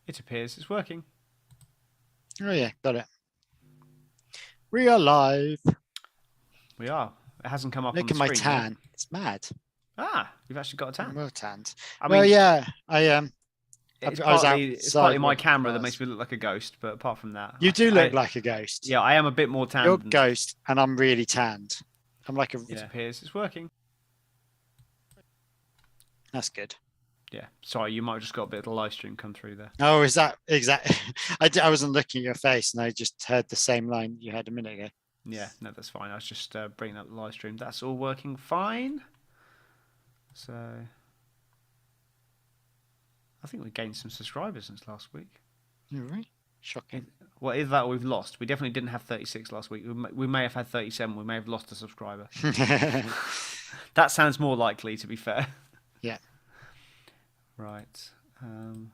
It appears it's working. Oh yeah, got it. We are live. We are. It hasn't come up Look on the at my screen yet. tan. It's mad. You've actually got a tan. I'm well tanned. I well, mean, yeah, it's I was partly my walking camera that past. makes me look like a ghost, but apart from that, You do look like a ghost. Yeah, I am a bit more tanned. You're a ghost, and I'm really tanned. I'm like a. It appears it's working. That's good. Yeah. Sorry, you might have just got a bit of the live stream come through there. Oh, is that exactly? I wasn't looking at your face, and I just heard the same line you had a minute ago. Yeah, no, that's fine. I was just bringing up the live stream. That's all working fine. So, I think we gained some subscribers since last week. You're right. Shocking. Well, either that or we've lost. We definitely didn't have 36 last week. We may have had 37. We may have lost a subscriber. That sounds more likely, to be fair. Yeah. Right. I'm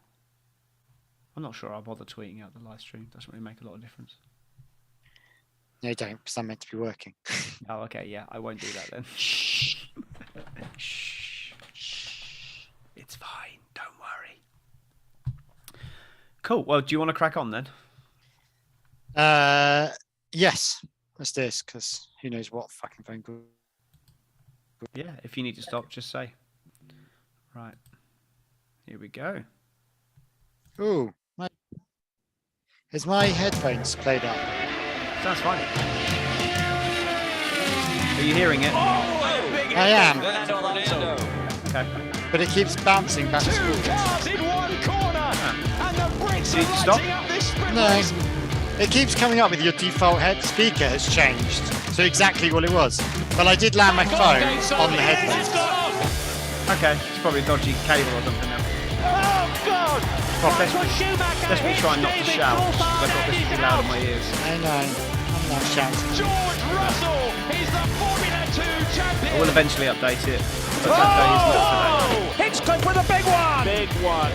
not sure I'll bother tweeting out the live stream. Doesn't really make a lot of difference. No, don't, because I'm meant to be working. Oh, okay. Yeah, I won't do that then. Shh. It's fine. Don't worry. Cool. Well, do you want to crack on then? Yes. Let's do this, because who knows what fucking phone call. Yeah, if you need to stop, just say. Right. Here we go. Ooh. Is my headphones played up? Sounds fine. Are you hearing it? I am. Fernando. Okay. But it keeps bouncing back and forth. In one corner, and the Brits Did you stop? up this sprint No. race. It keeps coming up with your default head speaker has changed to exactly what it was. But I did land my phone on the headphones. Okay. It's probably a dodgy cable or something now. Oh God! Well, let's be trying not to shout, because I've got this too loud in my ears. I know. I'm not shouting. George Russell, he's the Formula 2 champion. I will eventually update it. But that day is not today. Hinchcliffe with a big one. Big one.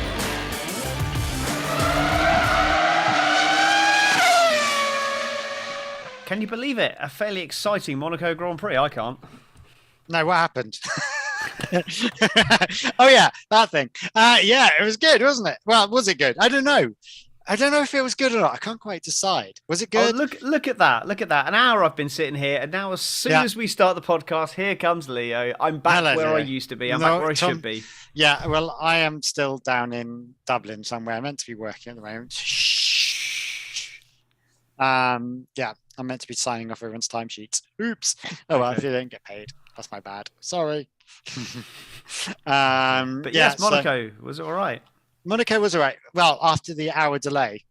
Can you believe it? A fairly exciting Monaco Grand Prix. I can't. No, what happened? Oh yeah, that thing. Yeah, it was good, wasn't it? Well, was it good? I don't know. I don't know if it was good or not. I can't quite decide. Was it good? Oh, look at that. Look at that. An hour I've been sitting here, and now as soon as we start the podcast, here comes Leo. I'm back Hello, where Leo. I used to be. I'm back where I should be. Yeah, well, I am still down in Dublin somewhere. I'm meant to be working at the moment. Yeah, I'm meant to be signing off everyone's timesheets. Oops. Oh well, if you don't get paid, that's my bad. Sorry. But yes, Monaco was all right. Monaco was all right. Well, after the hour delay,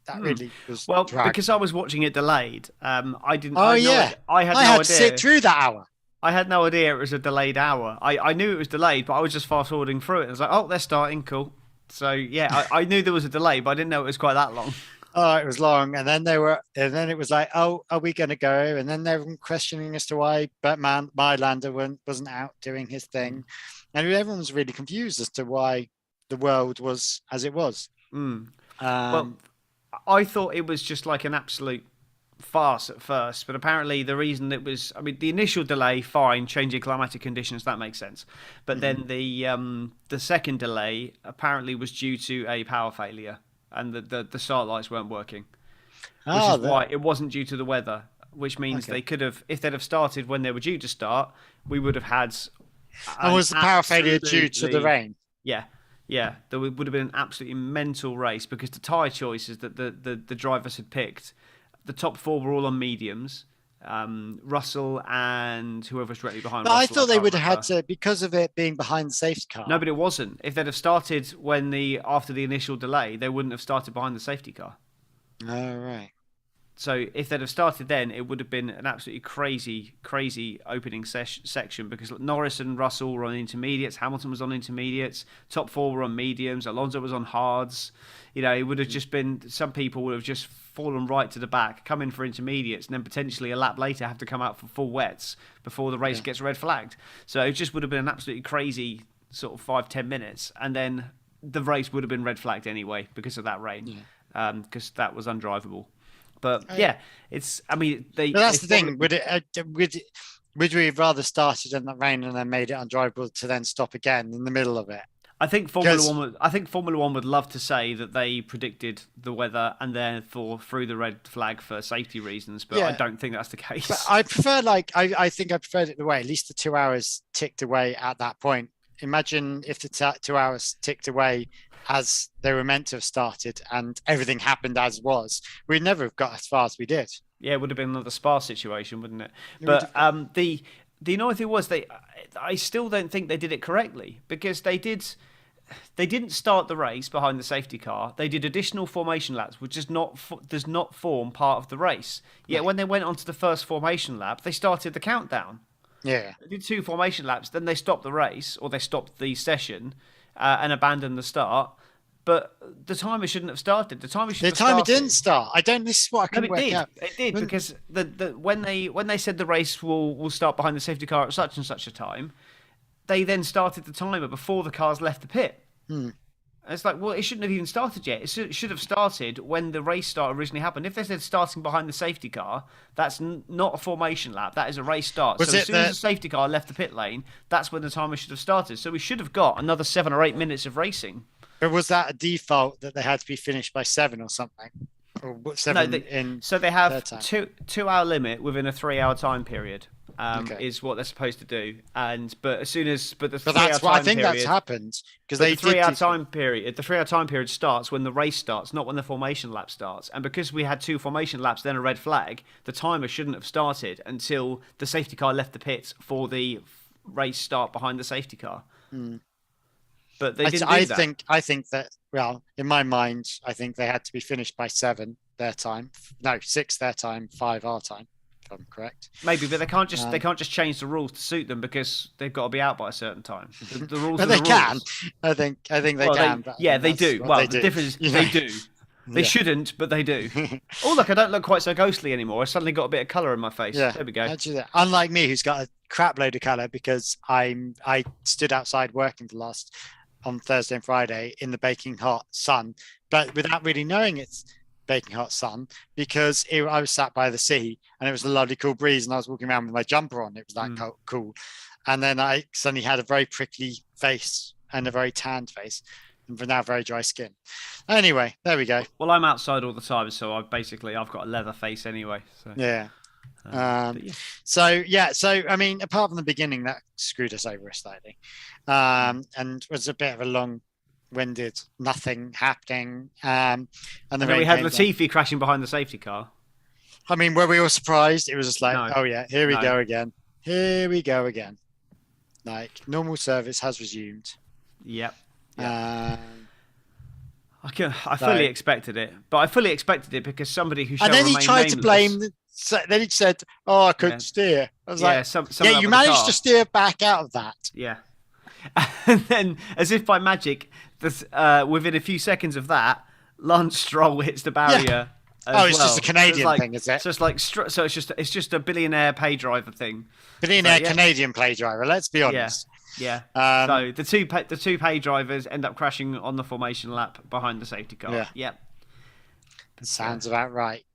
that really was. Well, dragged. because I was watching it delayed. I didn't. Oh I yeah, I had no I had idea. to sit through that hour. I had no idea it was a delayed hour. I knew it was delayed, but I was just fast forwarding through it. I was like, oh, they're starting, cool. So yeah, I knew there was a delay, but I didn't know it was quite that long. Oh, it was long, and then it was like, oh, are we going to go? And then they were questioning as to why Batman, my lander, wasn't out doing his thing, and everyone was really confused as to why the world was as it was. Well, I thought it was just like an absolute farce at first, but apparently the reason it was, I mean, the initial delay, fine, changing climatic conditions, that makes sense, but then the second delay apparently was due to a power failure. And the start lights weren't working, which is why it wasn't due to the weather. Which means they could have, if they'd have started when they were due to start, we would have had. And was the power failure due to the rain? Yeah. There would have been an absolutely mental race because the tyre choices that the drivers had picked, the top four were all on mediums. Russell and whoever's directly behind. But Russell, I thought they would have had to, because of it being behind the safety car. No, but it wasn't. If they'd have started after the initial delay, they wouldn't have started behind the safety car. Oh, right. So if they'd have started then, it would have been an absolutely crazy opening section because Norris and Russell were on intermediates, Hamilton was on intermediates, top four were on mediums, Alonso was on hards. You know, it would have just been, some people would have just fallen right to the back, come in for intermediates, and then potentially a lap later have to come out for full wets before the race gets red flagged. So it just would have been an absolutely crazy sort of 5-10 minutes, and then the race would have been red flagged anyway because of that rain, because that was undrivable. But yeah, it's. I mean, But that's the thing. Would we have rather started in that rain and then made it undrivable to then stop again in the middle of it? I think Formula One would love to say that they predicted the weather and therefore threw the red flag for safety reasons, but I don't think that's the case. But I prefer I think I preferred it the way at least the 2 hours ticked away at that point. Imagine if the 2 hours ticked away as they were meant to have started and everything happened as was. We'd never have got as far as we did. Yeah, it would have been another Spa situation, wouldn't it? But the annoying thing was I still don't think they did it correctly, because they didn't start the race behind the safety car. They did additional formation laps, which does not form part of the race. Yet when they went onto the first formation lap, they started the countdown. Yeah, they did 2 formation laps, then they stopped the race, or they stopped the session and abandoned the start. But the timer shouldn't have started. The timer didn't start. This is what I couldn't work out. It did, because when they said the race will start behind the safety car at such and such a time, they then started the timer before the cars left the pit. And it's like, well, it shouldn't have even started yet. It should have started when the race start originally happened. If they said starting behind the safety car, that's not a formation lap. That is a race start. So as soon as the safety car left the pit lane, that's when the timer should have started. So we should have got another 7 or 8 minutes of racing. But was that a default that they had to be finished by 7 or something? Or 7 so they have 2 hour limit within a 3 hour time period. Is what they're supposed to do, but as soon as the 3 hour time I think period, that's happened because the 3 hour time period. The 3 hour time period starts when the race starts, not when the formation lap starts. And because we had 2 formation laps, then a red flag, the timer shouldn't have started until the safety car left the pits for the race start behind the safety car. But they didn't do that. I think that, well, in my mind, I think they had to be finished by 7 their time. No, 6 their time, 5 our time. If I'm correct. Maybe, but they can't just change the rules to suit them, because they've got to be out by a certain time. The rules are the rules. Can. I think they can. They do. Well, the difference is they do. They shouldn't, but they do. Oh, look, I don't look quite so ghostly anymore. I suddenly got a bit of colour in my face. Yeah. There we go. Actually, unlike me, who's got a crap load of colour, because I stood outside working on Thursday and Friday in the baking hot sun, but without really knowing it's baking hot sun, because I was sat by the sea and it was a lovely cool breeze and I was walking around with my jumper on. It was that cool. And then I suddenly had a very prickly face and a very tanned face, and for now very dry skin. Anyway, there we go. Well, I'm outside all the time, so I've got a leather face anyway. So. Yeah. So I mean, apart from the beginning, that screwed us over slightly, and was a bit of a long-winded, nothing happening. And then we had Latifi crashing behind the safety car. I mean, were we all surprised? It was just like, oh yeah, here we go again. Here we go again. Like, normal service has resumed. Yep. I fully expected it, but I fully expected it because somebody who shall remain nameless. And then he tried to blame. Then he said, "Oh, I couldn't steer." I was you managed to steer back out of that. Yeah. And then, as if by magic, within a few seconds of that, Lance Stroll hits the barrier. Yeah. It's just a Canadian thing, is it? So it's just a billionaire pay driver thing. Billionaire Canadian pay driver. Let's be honest. Yeah. So the two pay drivers end up crashing on the formation lap behind the safety car. Yeah. Yep. Sounds about right.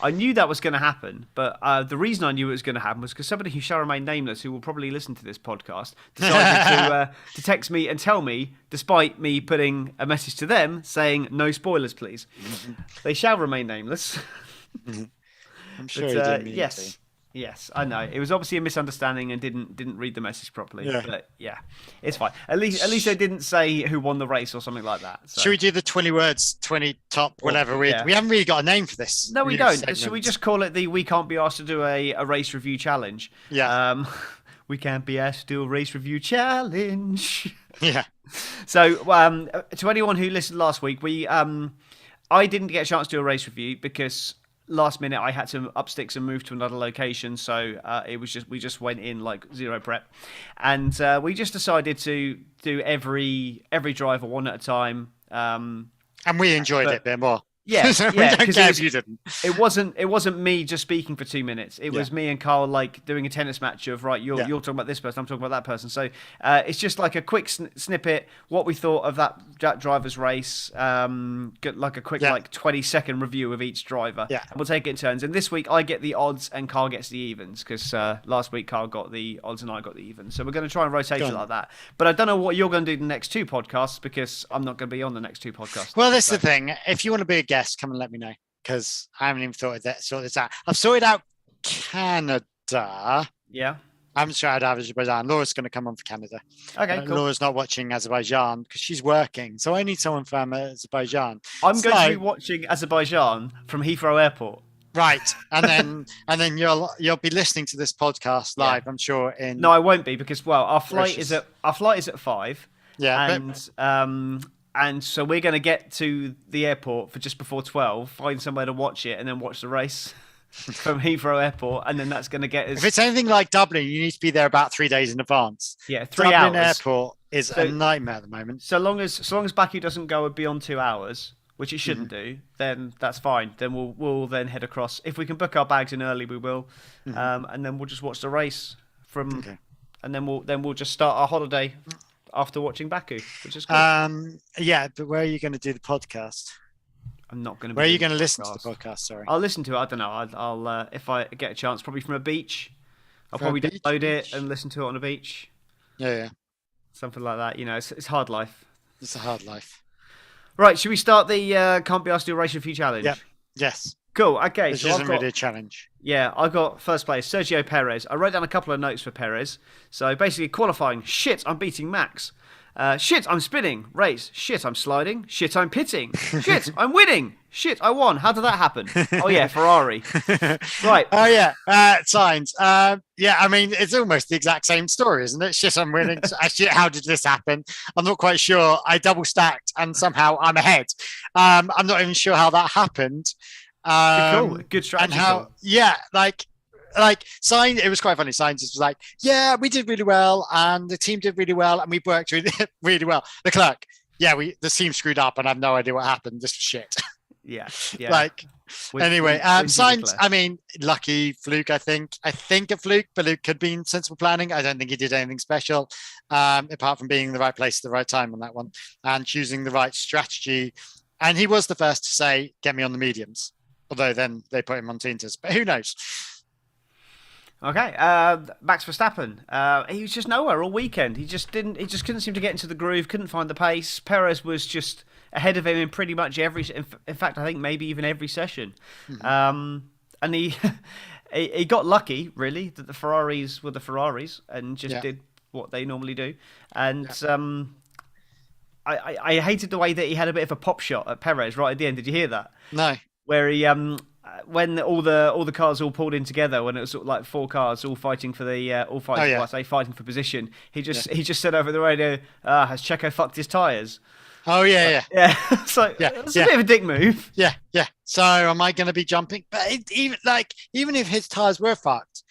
I knew that was going to happen, but the reason I knew it was going to happen was because somebody who shall remain nameless, who will probably listen to this podcast, decided to text me and tell me, despite me putting a message to them saying, "No spoilers, please." They shall remain nameless. I'm sure he didn't mean to. Yes, I know. It was obviously a misunderstanding and didn't read the message properly. Yeah. But yeah, it's fine. At least they didn't say who won the race or something like that. So. Should we do the 20 words, 20 top, whatever? We haven't really got a name for this. No, we don't. Segment. Should we just call it the "We Can't Be Asked to Do a Race Review Challenge"? Yeah. We can't be asked to do a race review challenge. Yeah. So to anyone who listened last week, I didn't get a chance to do a race review because last minute I had to up sticks and move to another location, so we just went in like zero prep, and we just decided to do every driver one at a time. And we enjoyed it a bit more. Yeah, So we yeah, don't 'cause care if you didn't. It wasn't me just speaking for 2 minutes. It was me and Carl like doing a tennis match of you're talking about this person, I'm talking about that person. So it's just like a quick snippet what we thought of that driver's race. Get like a quick 20-second review of each driver. Yeah. And we'll take it in turns. And this week I get the odds and Carl gets the evens because last week Carl got the odds and I got the evens. So we're going to try and rotate it like that. But I don't know what you're going to do the next 2 podcasts because I'm not going to be on the next 2 podcasts. Well, this is the thing. If you want to be a guest, come and let me know. Because I haven't even sort this out. I've sorted out Canada. Yeah. I haven't sorted out Azerbaijan. Laura's going to come on for Canada. Okay, cool. Laura's not watching Azerbaijan because she's working. So I need someone from Azerbaijan. I'm going to be watching Azerbaijan from Heathrow Airport. Right. And then you'll be listening to this podcast live, I'm sure. No, I won't be because our flight is at 5. Yeah. And so we're going to get to the airport for just before 12, find somewhere to watch it, and then watch the race from Heathrow Airport, and then that's going to get us. If it's anything like Dublin, you need to be there about 3 days in advance. Yeah, 3 Dublin hours. Airport is a nightmare at the moment. So long as Baku doesn't go beyond 2 hours, which it shouldn't do, then that's fine. Then we'll then head across. If we can book our bags in early, we will, and then we'll just watch the race from, and then we'll just start our holiday after watching Baku, which is good. But where are you going to do the podcast? I'm not going to. Where are you going to listen to the podcast? Sorry, I'll listen to it. I don't know. I'll if I get a chance, probably from a beach. I'll probably download it and listen to it on a beach. Yeah. Something like that. You know, it's hard life. It's a hard life. Right, should we start the Can't Be Asked to do a Race Review challenge? Yep. Yes. Cool. Okay. This isn't really a challenge. Yeah, I got first place, Sergio Perez. I wrote down a couple of notes for Perez. So basically qualifying, shit, I'm beating Max. Shit, I'm spinning. Race. Shit, I'm sliding. Shit, I'm pitting. Shit, I'm winning. Shit, I won. How did that happen? Oh, yeah, Ferrari. Right. Oh, yeah. Signs. I mean, it's almost the exact same story, isn't it? Shit, I'm winning. Shit, how did this happen? I'm not quite sure. I double stacked and somehow I'm ahead. I'm not even sure how that happened. Cool. Good strategy. And how, Sainz, it was quite funny. Sainz was like, yeah, we did really well and the team did really well and we worked really, really well. Leclerc, the team screwed up and I have no idea what happened. This was shit. Yeah. Sainz, I mean, lucky fluke, I think a fluke, but it could be sensible planning. I don't think he did anything special, apart from being in the right place at the right time on that one and choosing the right strategy. And he was the first to say, get me on the mediums. Although then they put him on Tintas, but who knows? Okay, Max Verstappen. He was just nowhere all weekend. He just couldn't seem to get into the groove. Couldn't find the pace. Perez was just ahead of him in pretty much every. In fact, I think maybe even every session. And he he got lucky really that the Ferraris were the Ferraris and just did what they normally do. And I hated the way that he had a bit of a pop shot at Perez right at the end. Did you hear that? No. Where he when all the cars all pulled in together, when it was sort of like 4 cars all fighting for the fighting for position, he just said over the radio, has Checo fucked his tyres? Oh yeah. So it's a bit of a dick move. Yeah. So am I going to be jumping? But even if his tyres were fucked,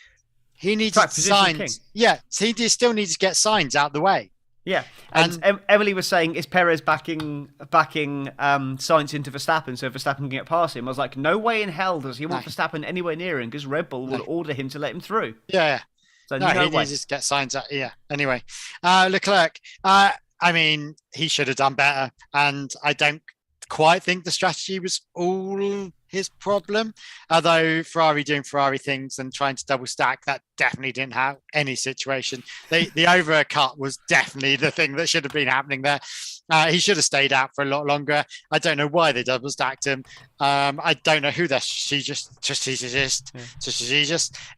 he needs signs. Yeah, so he still needs to get signs out the way. Yeah, and Emily was saying, is Perez backing Sainz into Verstappen so Verstappen can get past him? I was like, no way in hell does he want Verstappen anywhere near him because Red Bull will order him to let him through. Yeah. So he needs to get signs out. Yeah. Anyway, Leclerc, I mean, he should have done better, and I don't quite think the strategy was all his problem. Although Ferrari doing Ferrari things and trying to double stack, that definitely didn't have any situation. The overcut was definitely the thing that should have been happening there. He should have stayed out for a lot longer. I don't know why they double stacked him. I don't know who their strategist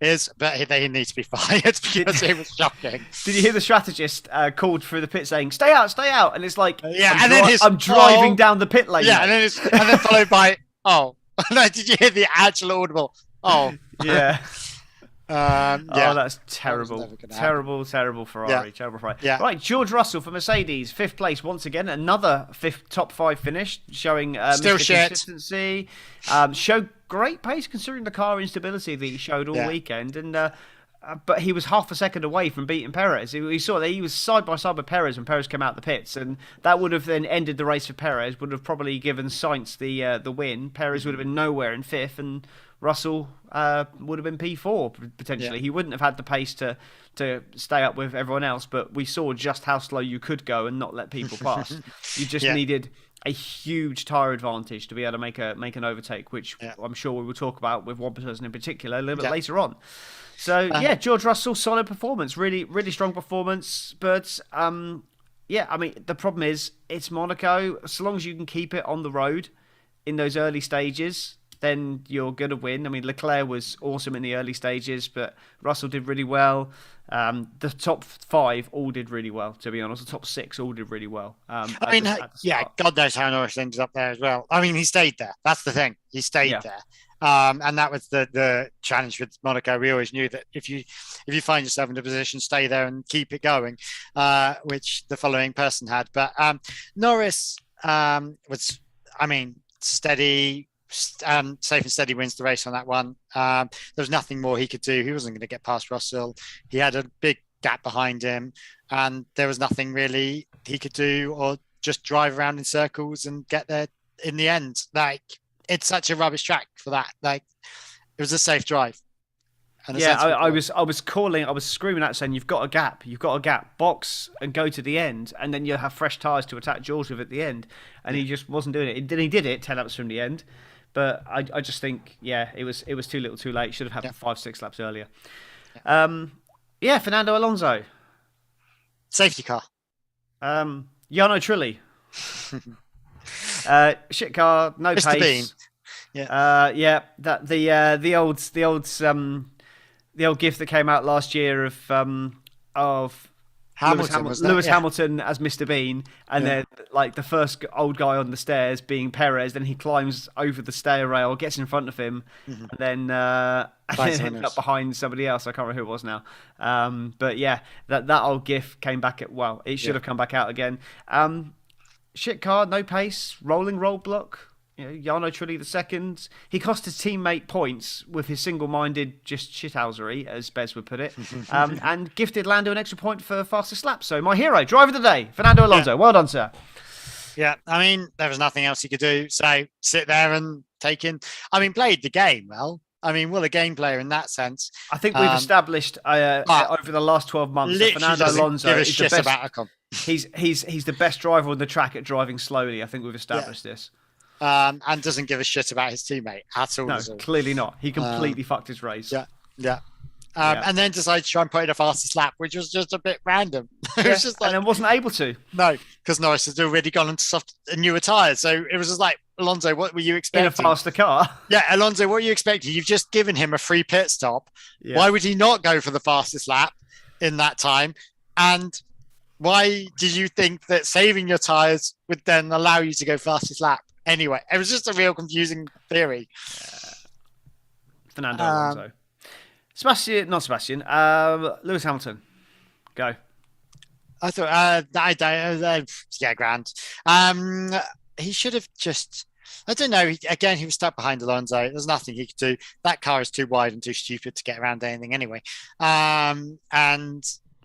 is, but they need to be fired because it was shocking. Did you hear the strategist called through the pit saying, "Stay out, stay out," and it's like, I'm driving down the pit lane. Yeah, and then followed by, oh. Did you hear the actual audible? Oh, yeah. Oh, that's terrible. Terrible Ferrari. Terrible Ferrari. Yeah. Right, George Russell for Mercedes, 5th place once again. Another top 5 finish, showing still consistency. Showed great pace considering the car instability that he showed all weekend. And but he was half a second away from beating Perez. We saw that he was side by side with Perez when Perez came out the pits, and that would have then ended the race for Perez. Would have probably given Sainz the win. Perez would have been nowhere in fifth, and Russell would have been P4 potentially. Yeah. He wouldn't have had the pace to stay up with everyone else, but we saw just how slow you could go and not let people pass. You just needed a huge tyre advantage to be able to make an overtake, which I'm sure we will talk about with one person in particular a little bit later on. So George Russell, solid performance, really, really strong performance. But I mean, the problem is it's Monaco. So long as you can keep it on the road in those early stages, then you're going to win. I mean, Leclerc was awesome in the early stages, but Russell did really well. The top 5 all did really well, to be honest. The top 6 all did really well. God knows how Norris ended up there as well. I mean, he stayed there. That's the thing. He stayed there. And that was the challenge with Monaco. We always knew that if you find yourself in a position, stay there and keep it going, which the following person had. But Norris was, steady. Safe and steady wins the race on that one. There was nothing more he could do. He wasn't going to get past Russell. He had a big gap behind him, and there was nothing really he could do, or just drive around in circles and get there in the end. Like, it's such a rubbish track for that. Like, it was a safe drive. I was screaming out saying, you've got a gap, box and go to the end, and then you'll have fresh tyres to attack George with at the end. And he just wasn't doing it. He did it 10 laps from the end. But I just think, it was too little too late. Should have happened 5-6 laps earlier. Fernando Alonso. Safety car. Jarno Trulli. Shit car, no Mr. pace. Bean. The old gif that came out last year of Lewis Hamilton as Mr. Bean, and then like the first old guy on the stairs being Perez, then he climbs over the stair rail, gets in front of him, and then ends up behind somebody else. I can't remember who it was now. But yeah, that old gif came back it should have come back out again. Shit car, no pace, rolling roadblock. Jarno Trulli the second. He cost his teammate points with his single-minded just shithousery, as Bez would put it, and gifted Lando an extra point for fastest lap. So my hero, driver of the day, Fernando Alonso. Well done, sir. Yeah, I mean, there was nothing else he could do. So sit there and played the game well. I mean, a game player in that sense. I think we've established over the last 12 months that Fernando Alonso is the best. About he's the best driver on the track at driving slowly. I think we've established this. And doesn't give a shit about his teammate at all. No, clearly not. He completely fucked his race. And then decided to try and put in a fastest lap, which was just a bit random. It was just and then wasn't able to. No, because Norris had already gone into newer tyres. So it was just like, Alonso, what were you expecting? In a faster car. Yeah, Alonso, what are you expecting? You've just given him a free pit stop. Yeah. Why would he not go for the fastest lap in that time? And why did you think that saving your tyres would then allow you to go fastest lap? Anyway, it was just a real confusing theory. Fernando Alonso. Lewis Hamilton. Go. I thought, grand. He should have just, I don't know. Again, he was stuck behind Alonso. There's nothing he could do. That car is too wide and too stupid to get around anything anyway. And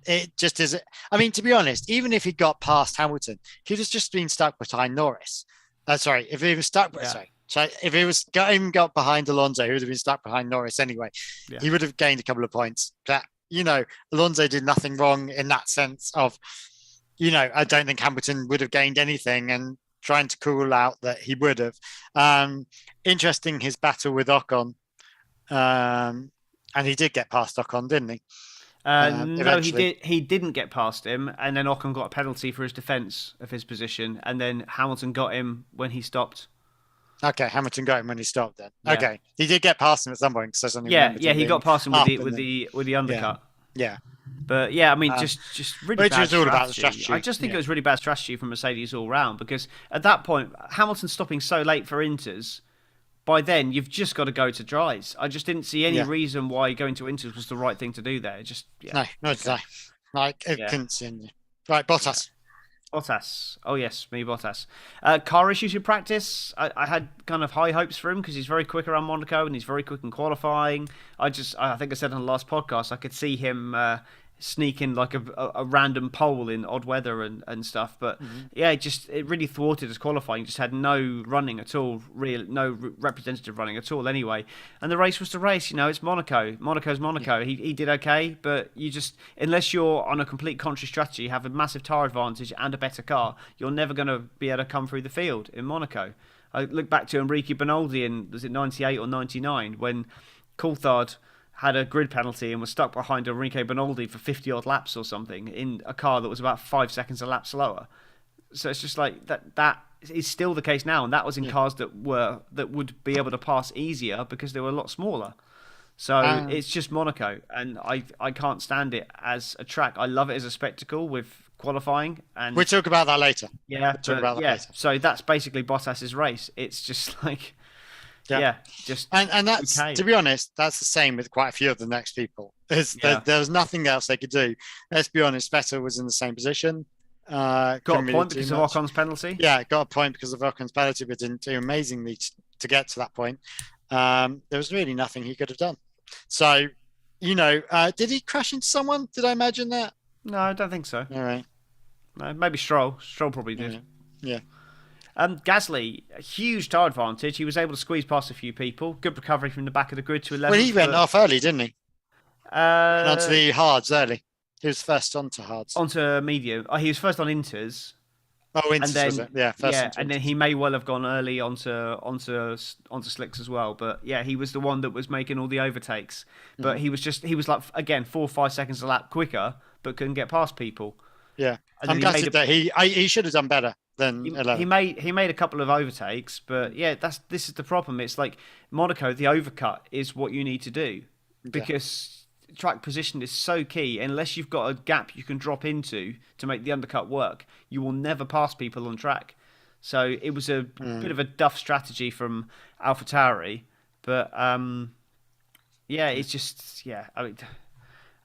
it just is. I mean, to be honest, even if he got past Hamilton, he'd have just been stuck behind Norris. If he was stuck, if he was got behind Alonso, he would have been stuck behind Norris anyway. Yeah. He would have gained a couple of points. But, Alonso did nothing wrong in that sense of, I don't think Hamilton would have gained anything, and trying to call out that he would have. Interesting, his battle with Ocon. And he did get past Ocon, didn't he? No, he didn't get past him, and then Ocon got a penalty for his defence of his position, and then Hamilton got him when he stopped. Okay, Hamilton got him when he stopped then. Yeah. Okay, he did get past him at some point. He got past him with the undercut. Yeah. But yeah, I mean, just really bad strategy. About the strategy. I just think it was really bad strategy from Mercedes all round, because at that point, Hamilton stopping so late for inters, by then you've just got to go to dries. I just didn't see any reason why going to inters was the right thing to do there. Couldn't see any. Right, Bottas. Bottas. Oh yes, me Bottas. Car issues in practice. I had kind of high hopes for him because he's very quick around Monaco and he's very quick in qualifying. I think I said on the last podcast I could see him sneak in like a random pole in odd weather and stuff. But yeah, it really thwarted his qualifying. Just had no running at all, no representative running at all anyway. And the race was the race. It's Monaco. Monaco's Monaco. Yeah. He did okay, but unless you're on a complete contrary strategy, have a massive tyre advantage and a better car, you're never going to be able to come through the field in Monaco. I look back to Enrique Bonaldi in, was it 98 or 99, when Coulthard had a grid penalty and was stuck behind Enrique Bonaldi for 50 odd laps or something in a car that was about 5 seconds a lap slower. So it's just like that is still the case now, and that was in cars that would be able to pass easier because they were a lot smaller. So it's just Monaco, and I can't stand it as a track. I love it as a spectacle with qualifying, and we'll talk about that later. Yeah, later. So that's basically Bottas's race. It's just like. Yeah, just and that's okay. To be honest, that's the same with quite a few of the next people. There was nothing else they could do. Let's be honest, Vettel was in the same position. Got a point because of Ocon's penalty. Yeah, got a point because of Ocon's penalty, but didn't do amazingly to get to that point. There was really nothing he could have done. So, did he crash into someone? Did I imagine that? No, I don't think so. All right. No, maybe Stroll. Stroll probably did. Yeah. Gasly, a huge tyre advantage. He was able to squeeze past a few people. Good recovery from the back of the grid to 11th. Well, he went off early, didn't he? Onto the hards early. He was first onto hards. Onto medium. He was first on inters. Oh, inters was it? Yeah, first. And then he may well have gone early onto slicks as well. But yeah, he was the one that was making all the overtakes. But he was like, again, 4 or 5 seconds a lap quicker, but couldn't get past people. Yeah, I'm gutted that he should have done better. Than 11. He made a couple of overtakes, but yeah, this is the problem. It's like Monaco, the overcut is what you need to do because track position is so key. Unless you've got a gap you can drop into to make the undercut work, you will never pass people on track. So it was a bit of a duff strategy from AlphaTauri, but it's just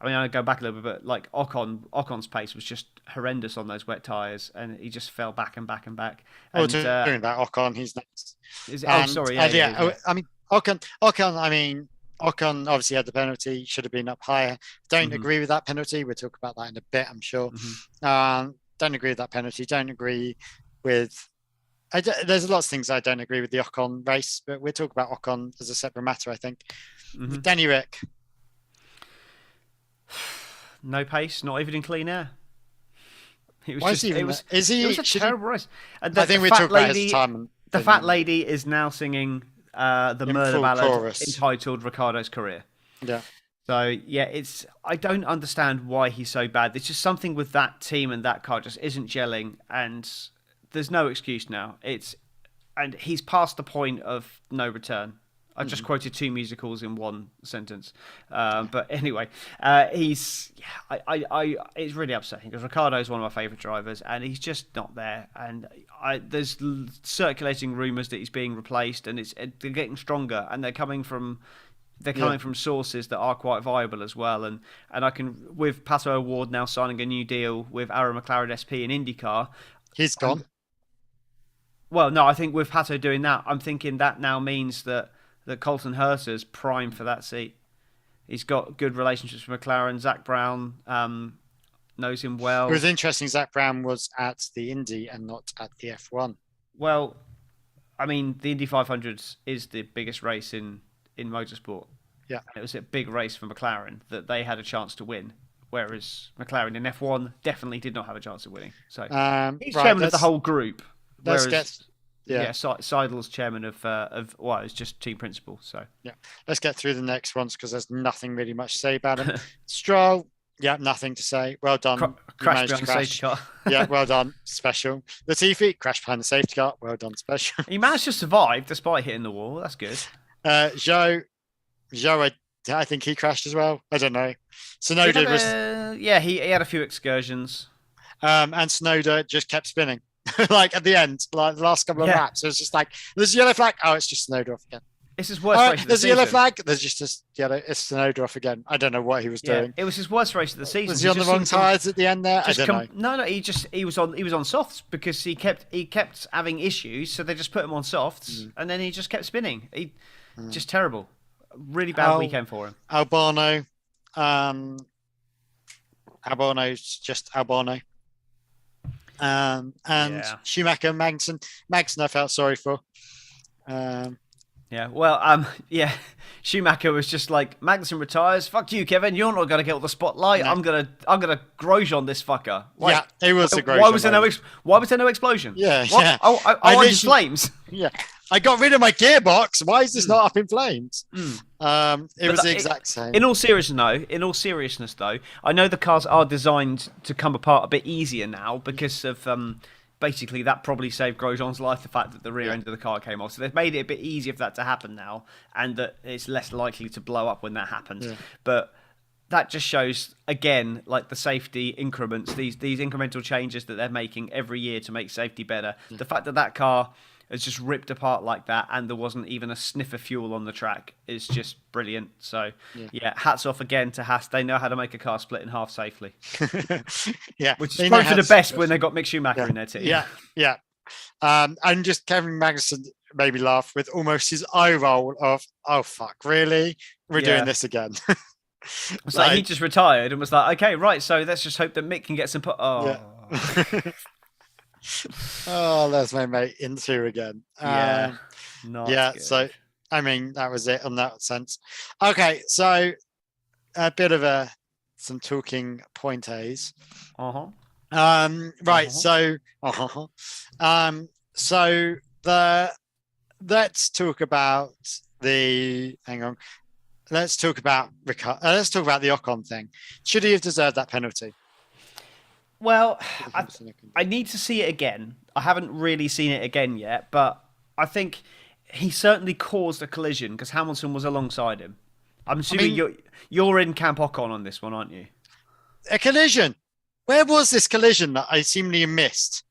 I mean, I go back a little bit, but like Ocon's pace was just horrendous on those wet tyres, and he just fell back and back and back. And, doing that, Ocon, he's next. Sorry, I mean, Ocon obviously had the penalty, should have been up higher. Don't agree with that penalty. We'll talk about that in a bit, I'm sure. Don't agree with that penalty. Don't agree with. There's lots of things I don't agree with the Ocon race, but we'll talk about Ocon as a separate matter, I think. Danny Rick. No pace, not even in clean air. It was a terrible race. I think we talked about his time. The fat lady is now singing the murder ballad entitled Ricciardo's Career. Yeah. So yeah, I don't understand why he's so bad. There's just something with that team and that car just isn't gelling, and there's no excuse now. And he's past the point of no return. I just quoted 2 musicals in one sentence, but anyway, it's really upsetting because Ricciardo is one of my favourite drivers, and he's just not there. And there's circulating rumours that he's being replaced, and they're getting stronger, and they're coming from sources that are quite viable as well. And I can, with Pato O'Ward now signing a new deal with Arrow McLaren SP in IndyCar, he's gone. Well, no, I think with Pato doing that, I'm thinking that now means that Colton Herta's prime for that seat. He's got good relationships with McLaren. Zach Brown knows him well. It was interesting. Zach Brown was at the Indy and not at the F1. Well, I mean, the Indy 500 is the biggest race in motorsport. Yeah. And it was a big race for McLaren that they had a chance to win, whereas McLaren in F1 definitely did not have a chance of winning. So he's chairman of the whole group. Seidel's chairman of it's just team principal. So yeah, let's get through the next ones because there's nothing really much to say about him. Stroll, nothing to say. Well done. Crash behind the safety car. Yeah, well done. Special. Latifi crashed behind the safety car. Well done. Special. He managed to survive despite hitting the wall. That's good. Zhou, I think he crashed as well. I don't know. Sonoda was. He had a few excursions. And Sonoda just kept spinning. Like at the end, like the last couple of laps, it was just like there's a yellow flag. Oh, it's just snowed off again. It's his All worst right, race of the there's a season. yellow flag. There's just a yellow. It's Tsunoda off again. I don't know what he was doing. It was his worst race of the season. Was he on the wrong tyres at the end there? I don't know. No. He was on softs because he kept having issues. So they just put him on softs, and then he just kept spinning. Just terrible. Really bad weekend for him. Albano. Albano's just Albano. And Schumacher, Magnussen, I felt sorry for. Schumacher was just like, Magnussen retires. Fuck you, Kevin. You're not gonna get all the spotlight. No. I'm gonna Grosjean this fucker. It was a Grosjean. Why was there no explosion? Yeah. I wanted flames. Yeah. I got rid of my gearbox. Why is this not up in flames? It was the exact same. In all seriousness, though, I know the cars are designed to come apart a bit easier now because of basically that probably saved Grosjean's life. The fact that the rear end of the car came off, so they've made it a bit easier for that to happen now, and that it's less likely to blow up when that happens. Yeah. But that just shows again, like the safety increments, these incremental changes that they're making every year to make safety better. The fact that car has just ripped apart like that, and there wasn't even a sniff of fuel on the track, is just brilliant. So, hats off again to Haas. They know how to make a car split in half safely. Which is probably for the best when they got Mick Schumacher in their team. Yeah. And just Kevin Magnussen made me laugh with almost his eye roll of, oh fuck, really? We're doing this again. It's like he just retired and was like, okay, right, so let's just hope that Mick can get some there's my mate in two again. Good. So I mean that was it on that sense. Okay, so a bit of some talking point A's. So let's talk about the let's talk about the Ocon thing. Should he have deserved that penalty? Well, I need to see it again. I haven't really seen it again yet, but I think he certainly caused a collision because Hamilton was alongside him. I'm assuming you're in Camp Ocon on this one, aren't you? A collision? Where was this collision that I seemingly missed?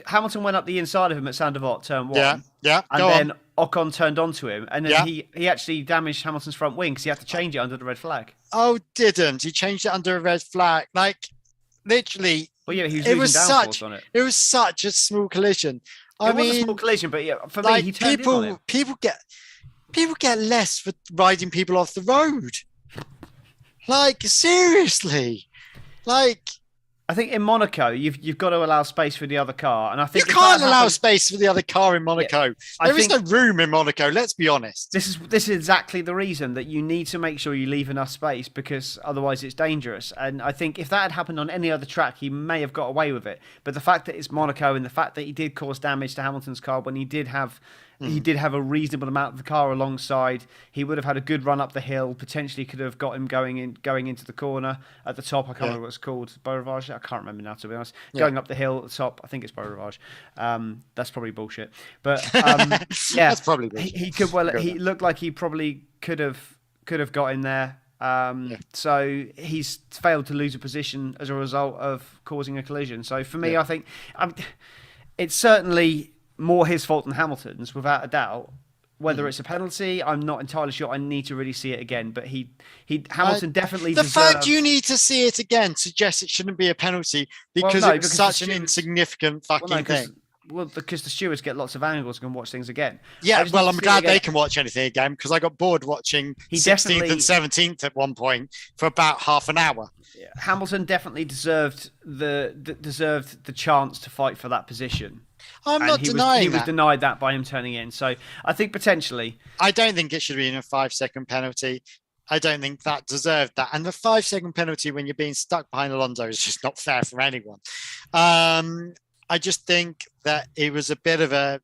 Hamilton went up the inside of him at Sandevot, turn 1. Yeah. And then Ocon turned onto him, and then he actually damaged Hamilton's front wing because he had to change it under the red flag. Oh, didn't he changed it under a red flag? Like, literally. Well, yeah, he was losing downforce on it. It was such a small collision. It was a small collision, but for me, he turned in on him. People get less for riding people off the road. Like, seriously. Like, I think in Monaco, you've got to allow space for the other car, and I think you can't allow space for the other car in Monaco. There is no room in Monaco. Let's be honest. This is exactly the reason that you need to make sure you leave enough space, because otherwise it's dangerous. And I think if that had happened on any other track, he may have got away with it. But the fact that it's Monaco and the fact that he did cause damage to Hamilton's car when he did have a reasonable amount of the car alongside. He would have had a good run up the hill. Potentially could have got him going into the corner at the top. I can't remember what it's called. Beaurivage? I can't remember now, to be honest. Going up the hill at the top. I think it's Beaurivage. That's probably bullshit. But that's probably bullshit. He could. Well, he looked like he probably could have got in there. So he's failed to lose a position as a result of causing a collision. So for me, I think it's certainly more his fault than Hamilton's, without a doubt. Whether it's a penalty, I'm not entirely sure. I need to really see it again. But Hamilton definitely the deserved... fact you need to see it again suggests it shouldn't be a penalty because it's such an insignificant fucking thing. Well, because the stewards get lots of angles and can watch things again. Yeah, well, I'm glad they can watch anything again, because I got bored watching 16th and 17th at one point for about half an hour. Yeah. Hamilton definitely deserved the chance to fight for that position. I'm not denying he was denied that by him turning in. So I think potentially... I don't think it should be in a 5-second penalty. I don't think that deserved that. And the 5-second penalty when you're being stuck behind Alonso is just not fair for anyone. I just think that it was a bit of a...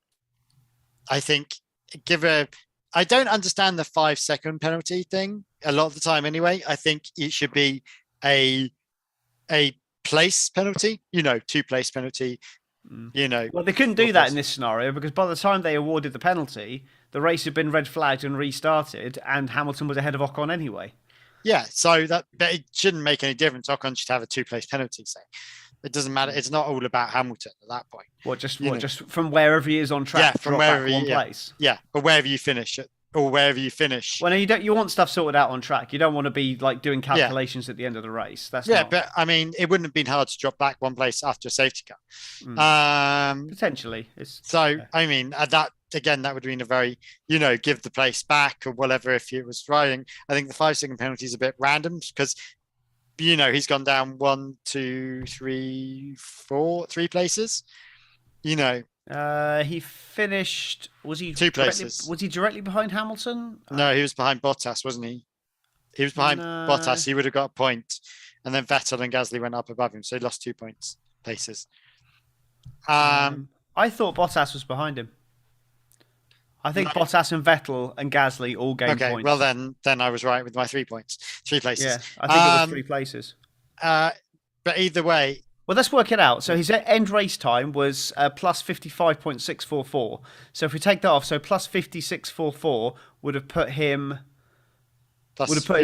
I don't understand the 5-second penalty thing a lot of the time anyway. I think it should be a place penalty, 2-place penalty. Well, they couldn't do that in this scenario because by the time they awarded the penalty, the race had been red flagged and restarted, and Hamilton was ahead of Ocon anyway. Yeah, so but it shouldn't make any difference. Ocon should have a 2-place penalty, say. It doesn't matter. It's not all about Hamilton at that point. Just from wherever he is on track, from drop wherever back one place. Yeah, or wherever you finish it, or wherever you finish. Well, no, you want stuff sorted out on track. You don't want to be like doing calculations at the end of the race. That's but I mean, it wouldn't have been hard to drop back one place after a safety car. Potentially. I mean, that again, that would have been a very, give the place back or whatever if it was riding. I think the 5-second penalty is a bit random because, he's gone down 1, 2, 3, 4, 3 places. He finished. Was he 2 places? Was he directly behind Hamilton? No, he was behind Bottas, wasn't he? He was behind Bottas. He would have got a point, and then Vettel and Gasly went up above him, so he lost 2 places. I thought Bottas was behind him. I think Bottas and Vettel and Gasly all gained points. Okay, well then I was right with my 3 points, 3 places. Yeah, I think it was 3 places. But either way. Well, let's work it out. So his end race time was plus 55.644. So if we take that off, so plus 56.44 would have put him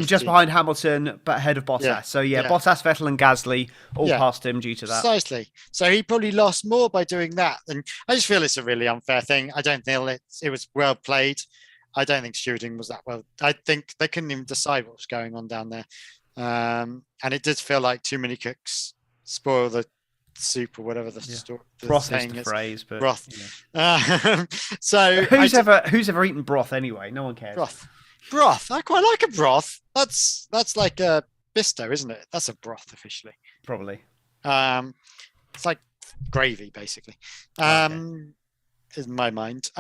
just behind Hamilton, but ahead of Bottas. Yeah. So Bottas, Vettel, and Gasly all passed him due to that. Precisely. So he probably lost more by doing that. And I just feel it's a really unfair thing. I don't think it was well played. I don't think stewarding was that well. I think they couldn't even decide what was going on down there. And it did feel like too many cooks spoil the soup or whatever the broth is the phrase, but broth. Yeah. So who's ever eaten broth anyway? No one cares. Broth. I quite like a broth. That's like a bisto, isn't it? That's a broth officially. Probably. It's like gravy, basically. In my mind.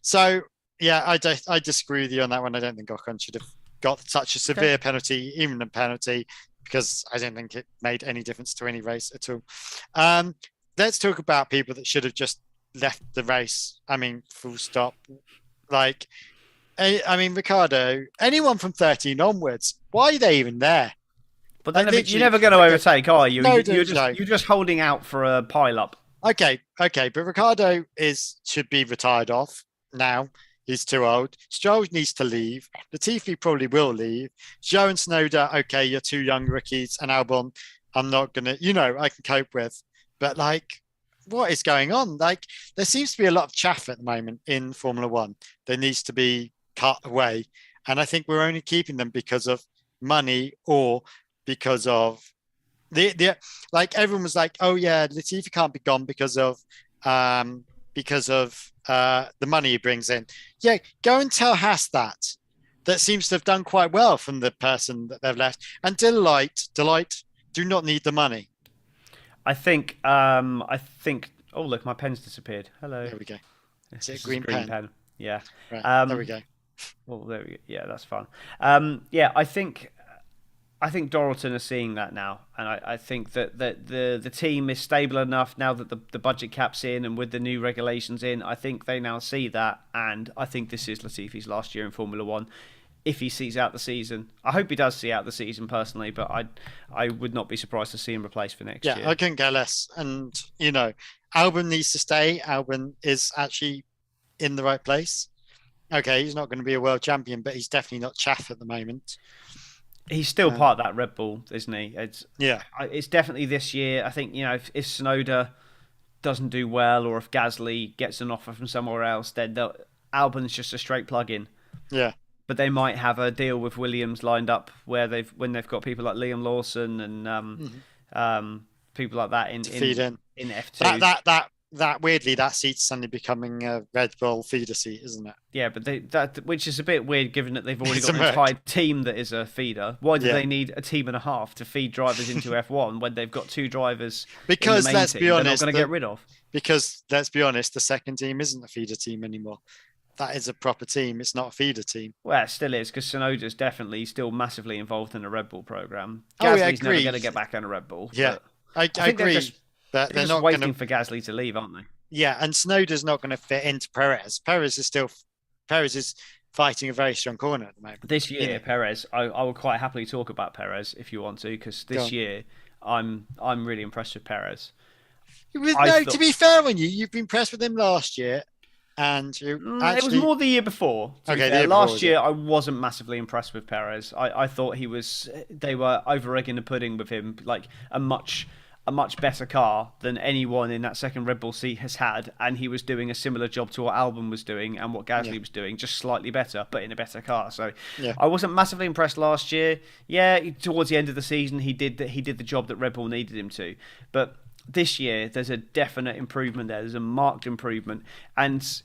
So yeah, I disagree with you on that one. I don't think Ocon should have got such a severe penalty, even a penalty, because I don't think it made any difference to any race at all. Let's talk about people that should have just left the race. I mean, full stop. Like, I mean, Ricciardo, anyone from 13 onwards, why are they even there? But then you're never going to overtake, are you? You're just holding out for a pile-up. Okay, but Ricciardo should be retired off now. He's too old. Stroll needs to leave. Latifi probably will leave. Zhou and Tsunoda, okay, you're 2 young rookies. And Albon, I'm not going to, I can cope with. But, like, what is going on? Like, there seems to be a lot of chaff at the moment in Formula One. There needs to be cut away. And I think we're only keeping them because of money or because of like everyone was like, oh yeah, Latifi can't be gone because of the money he brings in. Yeah, go and tell Haas that. That seems to have done quite well from the person that they've left. And Delight do not need the money. I think. Oh look, my pen's disappeared. Hello. There we go. Is it a green pen? Yeah. Right, there we go. Well, there we go. Yeah, that's fun. I think Doralton are seeing that now, and I think that the team is stable enough now that the budget cap's in and with the new regulations in. I think they now see that, and I think this is Latifi's last year in Formula One. If he sees out the season, I hope he does see out the season personally, but I would not be surprised to see him replaced for next year. Yeah, I couldn't care less. And Albon needs to stay. Albon is actually in the right place. Okay, he's not going to be a world champion, but he's definitely not chaff at the moment. He's still part of that Red Bull, isn't he? It's definitely this year. I think, if Tsunoda doesn't do well or if Gasly gets an offer from somewhere else, then Albon's just a straight plug-in. Yeah. But they might have a deal with Williams lined up when they've got people like Liam Lawson and people like that in F2. That weirdly, that seat's suddenly becoming a Red Bull feeder seat, isn't it? Yeah, but which is a bit weird given that they've already got an entire team that is a feeder. Why do they need a team and a half to feed drivers into F1 when they've got 2 drivers? Because in the main let's team be honest, they're not going to get rid of. Because let's be honest, the second team isn't a feeder team anymore. That is a proper team. It's not a feeder team. Well, it still is, because Tsunoda's definitely still massively involved in the Red Bull program. Gasly's never going to get back on a Red Bull. Yeah, I agree. They're just waiting for Gasly to leave, aren't they? Yeah, and Tsunoda's not going to fit into Perez. Perez is fighting a very strong corner at the moment. This year, Perez, I would quite happily talk about Perez if you want to, because this year I'm really impressed with Perez. To be fair on you've been impressed with him last year. And it was more the year before. Last year, I wasn't massively impressed with Perez. I thought they were over egging the pudding with him, like a much a much better car than anyone in that second Red Bull seat has had, and he was doing a similar job to what Albon was doing and what Gasly was doing, just slightly better, but in a better car. So I wasn't massively impressed last year. Yeah, towards the end of the season, he did the job that Red Bull needed him to, but this year there's a definite improvement there. There's a marked improvement, and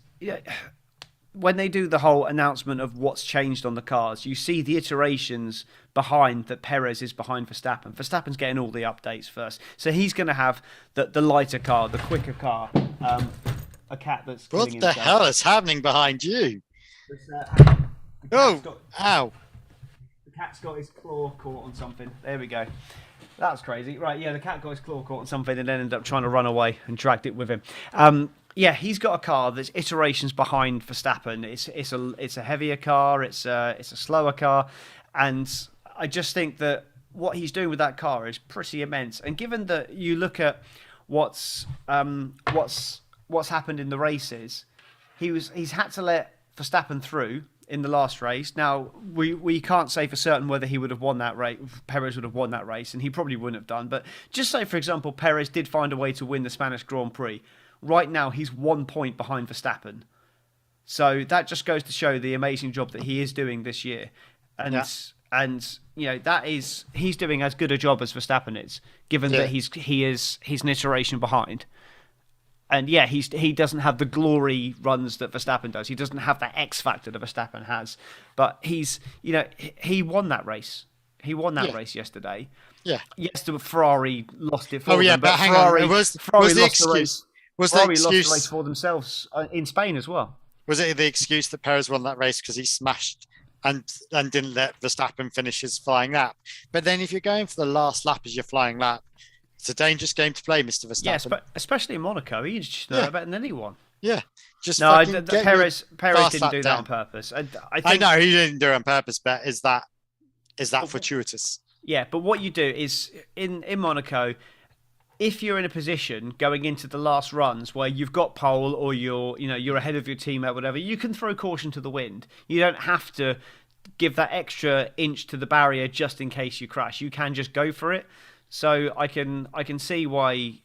when they do the whole announcement of what's changed on the cars, you see the iterations behind that Perez is behind Verstappen. Verstappen's getting all the updates first. So he's going to have the lighter car, the quicker car, a cat that's killing himself. What the hell is happening behind you? Ow. The cat's got his claw caught on something. There we go. That was crazy. Right, yeah, the cat got his claw caught on something and then ended up trying to run away and dragged it with him. Yeah, he's got a car that's iterations behind Verstappen. It's a heavier car. It's a slower car, and I just think that what he's doing with that car is pretty immense. And given that you look at what's happened in the races, he's had to let Verstappen through in the last race. Now we can't say for certain whether he would have won that race. Perez would have won that race, and he probably wouldn't have done. But just say, for example, Perez did find a way to win the Spanish Grand Prix. Right now, he's 1 point behind Verstappen. So that just goes to show the amazing job that he is doing this year. And he's doing as good a job as Verstappen is, given that he's an iteration behind. And he doesn't have the glory runs that Verstappen does. He doesn't have that X factor that Verstappen has. But he won that race. He won that race yesterday. Yeah. Yes, the Ferrari lost it for them. But hang on. Ferrari the lost excuse? the race. Ferrari lost the race for themselves in Spain as well. Was it the excuse that Perez won that race because he smashed and didn't let Verstappen finish his flying lap? But then if you're going for the last lap as your flying lap, it's a dangerous game to play, Mr. Verstappen. Yes, but especially in Monaco, he should know better than anyone. Yeah. Perez didn't do that on purpose. I know he didn't do it on purpose, but is that fortuitous? Yeah, but what you do is in Monaco, if you're in a position going into the last runs where you've got pole or you're ahead of your teammate, whatever, you can throw caution to the wind. You don't have to give that extra inch to the barrier just in case you crash. You can just go for it. So I can see why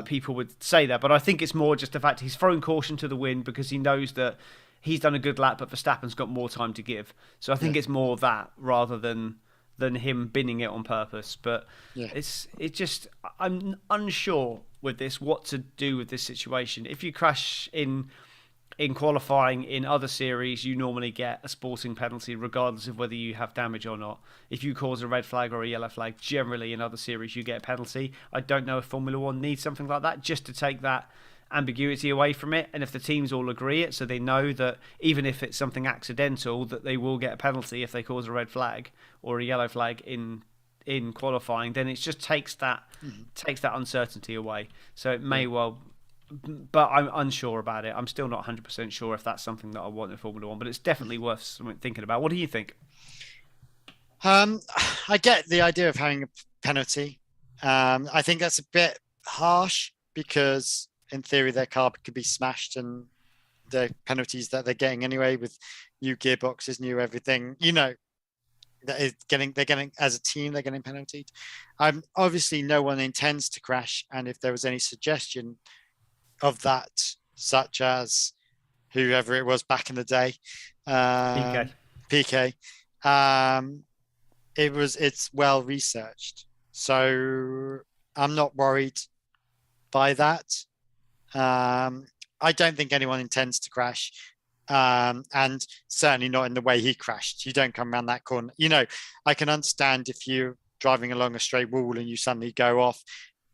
people would say that, but I think it's more just the fact he's thrown caution to the wind because he knows that he's done a good lap, but Verstappen's got more time to give. So I think it's more that rather than him binning it on purpose. But I'm unsure with this what to do with this situation. If you crash in qualifying in other series, you normally get a sporting penalty regardless of whether you have damage or not. If you cause a red flag or a yellow flag, generally in other series you get a penalty. I don't know if Formula One needs something like that just to take that ambiguity away from it, and if the teams all agree it, so they know that even if it's something accidental, that they will get a penalty if they cause a red flag or a yellow flag in qualifying, then it just takes that uncertainty away. So it may well, but I'm unsure about it. I'm still not 100% sure if that's something that I want in Formula One, but it's definitely worth something thinking about. What do you think? I get the idea of having a penalty. I think that's a bit harsh because in theory, their car could be smashed, and the penalties that they're getting anyway with new gearboxes, new everything, they're getting as a team, they're getting penaltied. Obviously, no one intends to crash, and if there was any suggestion of that, such as whoever it was back in the day, PK, it's well researched, so I'm not worried by that. I don't think anyone intends to crash, and certainly not in the way he crashed. You don't come around that corner. I can understand if you're driving along a straight wall and you suddenly go off.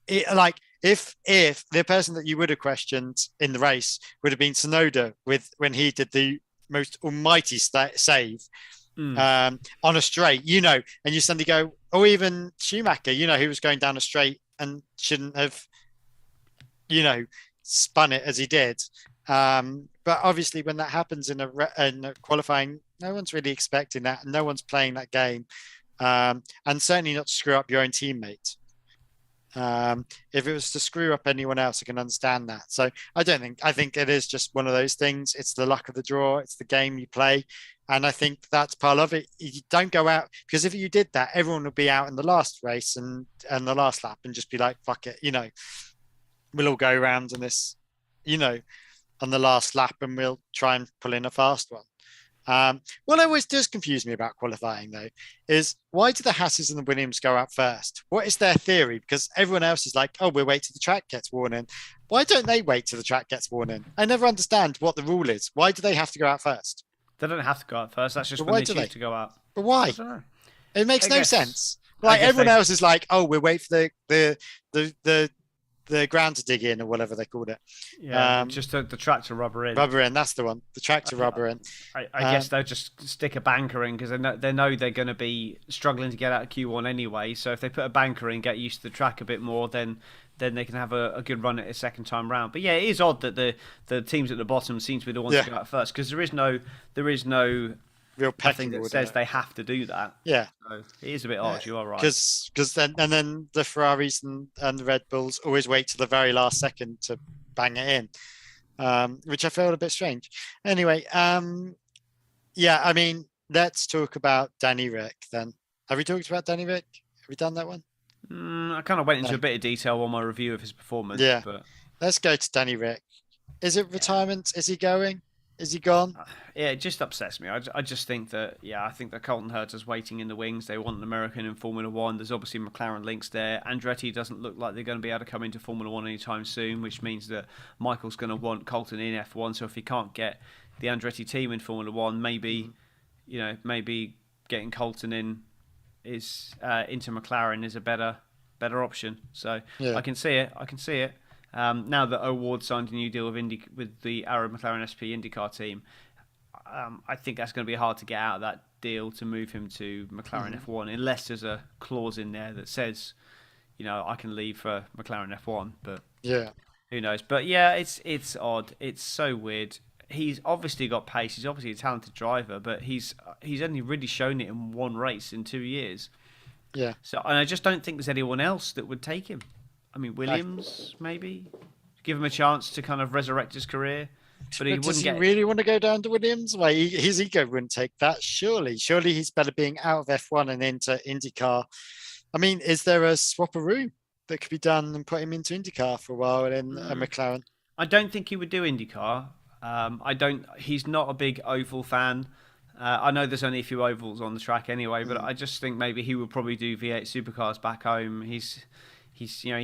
If the person that you would have questioned in the race would have been Tsunoda when he did the most almighty save on a straight, and you suddenly go, or even Schumacher, who was going down a straight and shouldn't have, spun it as he did. But obviously when that happens in a qualifying, no one's really expecting that. No one's playing that game. And certainly not to screw up your own teammate. If it was to screw up anyone else, I can understand that. So I think it is just one of those things. It's the luck of the draw. It's the game you play. And I think that's part of it. You don't go out, because if you did that, everyone would be out in the last race and the last lap and just be like, fuck it, we'll all go around in this, on the last lap, and we'll try and pull in a fast one. What always does confuse me about qualifying, though, is why do the Hasses and the Williams go out first? What is their theory? Because everyone else is like, oh, we'll wait till the track gets worn in. Why don't they wait till the track gets worn in? I never understand what the rule is. Why do they have to go out first? They don't have to go out first. That's just when they choose to go out. But why? I don't know. It makes no sense. Like everyone else is like, oh, we'll wait for the ground to dig in, or whatever they called it. Yeah, just the tractor rubber in. Rubber in, that's the one. The tractor rubber in. I guess they'll just stick a banker in because they know they're going to be struggling to get out of Q1 anyway. So if they put a banker in, get used to the track a bit more, then they can have a good run at it a second time round. But yeah, it is odd that the teams at the bottom seem to be the ones to go out first, because there is no real thing that says they have to do that. Yeah, so it is a bit odd. You are right. Because then the Ferraris and the Red Bulls always wait till the very last second to bang it in, which I felt a bit strange. Anyway, yeah, I mean, let's talk about Danny Rick then. Have we talked about Danny Rick? Have we done that one? I kind of went into a bit of detail on my review of his performance. Yeah, but let's go to Danny Rick. Is it retirement? Is he going? Is he gone? Yeah, it just upsets me. I just think that, I think that Colton Herta's waiting in the wings. They want an American in Formula One. There's obviously McLaren links there. Andretti doesn't look like they're going to be able to come into Formula One anytime soon, which means that Michael's going to want Colton in F1. So if he can't get the Andretti team in Formula One, maybe getting Colton in into McLaren is a better option. So I can see it. Now that O'Ward signed a new deal with the Arrow McLaren SP IndyCar team, I think that's going to be hard to get out of that deal to move him to McLaren F1, unless there's a clause in there that says, I can leave for McLaren F1. But who knows? But yeah, it's odd. It's so weird. He's obviously got pace. He's obviously a talented driver, but he's only really shown it in one race in 2 years. Yeah. So, and I just don't think there's anyone else that would take him. I mean, Williams, maybe give him a chance to kind of resurrect his career, but does he really want to go down to Williams? Well, his ego wouldn't take that. Surely he's better being out of F1 and into IndyCar. I mean, is there a swap-a-roo that could be done and put him into IndyCar for a while in a McLaren? I don't think he would do IndyCar. He's not a big oval fan. I know there's only a few ovals on the track anyway, but I just think maybe he would probably do V8 supercars back home. He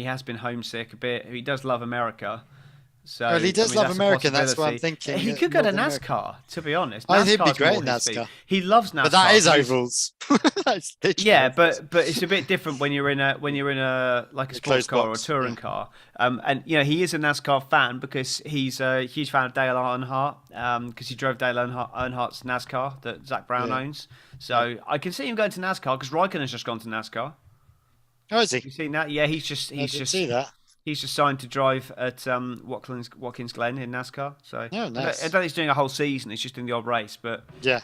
has been homesick a bit. He does love America. So well, he does love America. That's what I'm thinking. He could go to NASCAR, to be honest. I think he'd be great in NASCAR. He loves NASCAR. But that is ovals. Yeah, but it's a bit different when you're in a like a sports car or a touring car. And he is a NASCAR fan because he's a huge fan of Dale Earnhardt, because he drove Dale Earnhardt's NASCAR that Zach Brown owns. So I can see him going to NASCAR because Raikkonen's just gone to NASCAR. Oh, is he? You seen that? Yeah, he's just see that. He's just signed to drive at Watkins Glen in NASCAR. So nice. I don't think he's doing a whole season. He's just doing the odd race. But yeah,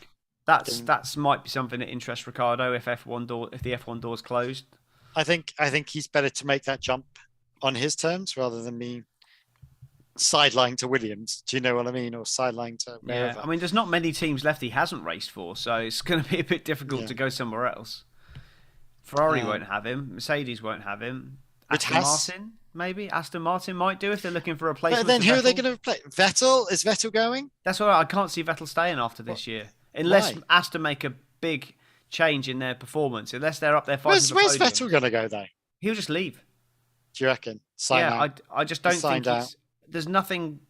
that's might be something that interests Ricciardo if the F1 door's closed. I think he's better to make that jump on his terms rather than me sideline to Williams. Do you know what I mean? Or sideline to wherever. Yeah, I mean, there's not many teams left he hasn't raced for, so it's going to be a bit difficult to go somewhere else. Ferrari won't have him. Mercedes won't have him. Aston Martin, maybe. Aston Martin might do if they're looking for a replacement. But then who are they going to replace? Vettel? Is Vettel going? That's why I can't see Vettel staying after this year. Unless Aston make a big change in their performance. Unless they're up there fighting for Where's Vettel going to go, though? He'll just leave. Do you reckon? Sign out? I just don't think there's nothing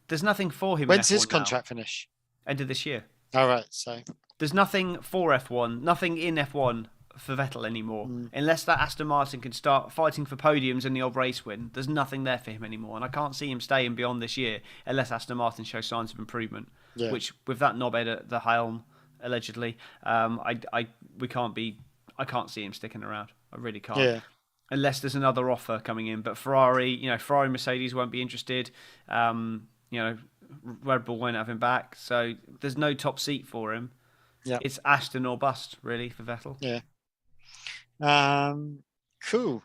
for him. When's his contract finish? End of this year. All right, so there's nothing for F1, nothing in F1 for Vettel anymore. Unless that Aston Martin can start fighting for podiums and the odd race win, there's nothing there for him anymore. And I can't see him staying beyond this year unless Aston Martin shows signs of improvement. Yeah. Which, with that knobhead at the helm, allegedly, I can't see him sticking around. I really can't. Yeah. Unless there's another offer coming in. But Ferrari, Mercedes won't be interested. Red Bull won't have him back. So there's no top seat for him. Yeah. It's Aston or bust, really, for Vettel. Yeah. Cool.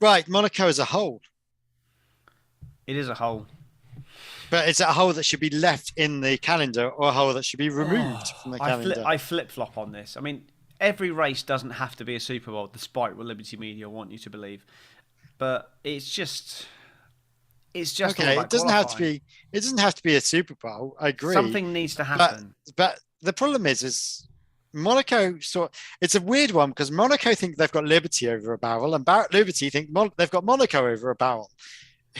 Right, Monaco as a whole. It is a whole. But is it a hole that should be left in the calendar or a hole that should be removed from the calendar? I flip-flop on this. I mean, every race doesn't have to be a Super Bowl, despite what Liberty Media want you to believe. But it's just okay. It doesn't have to be. It doesn't have to be a Super Bowl. I agree. Something needs to happen. But the problem is Monaco. It's a weird one because Monaco think they've got Liberty over a barrel, and Liberty think they've got Monaco over a barrel.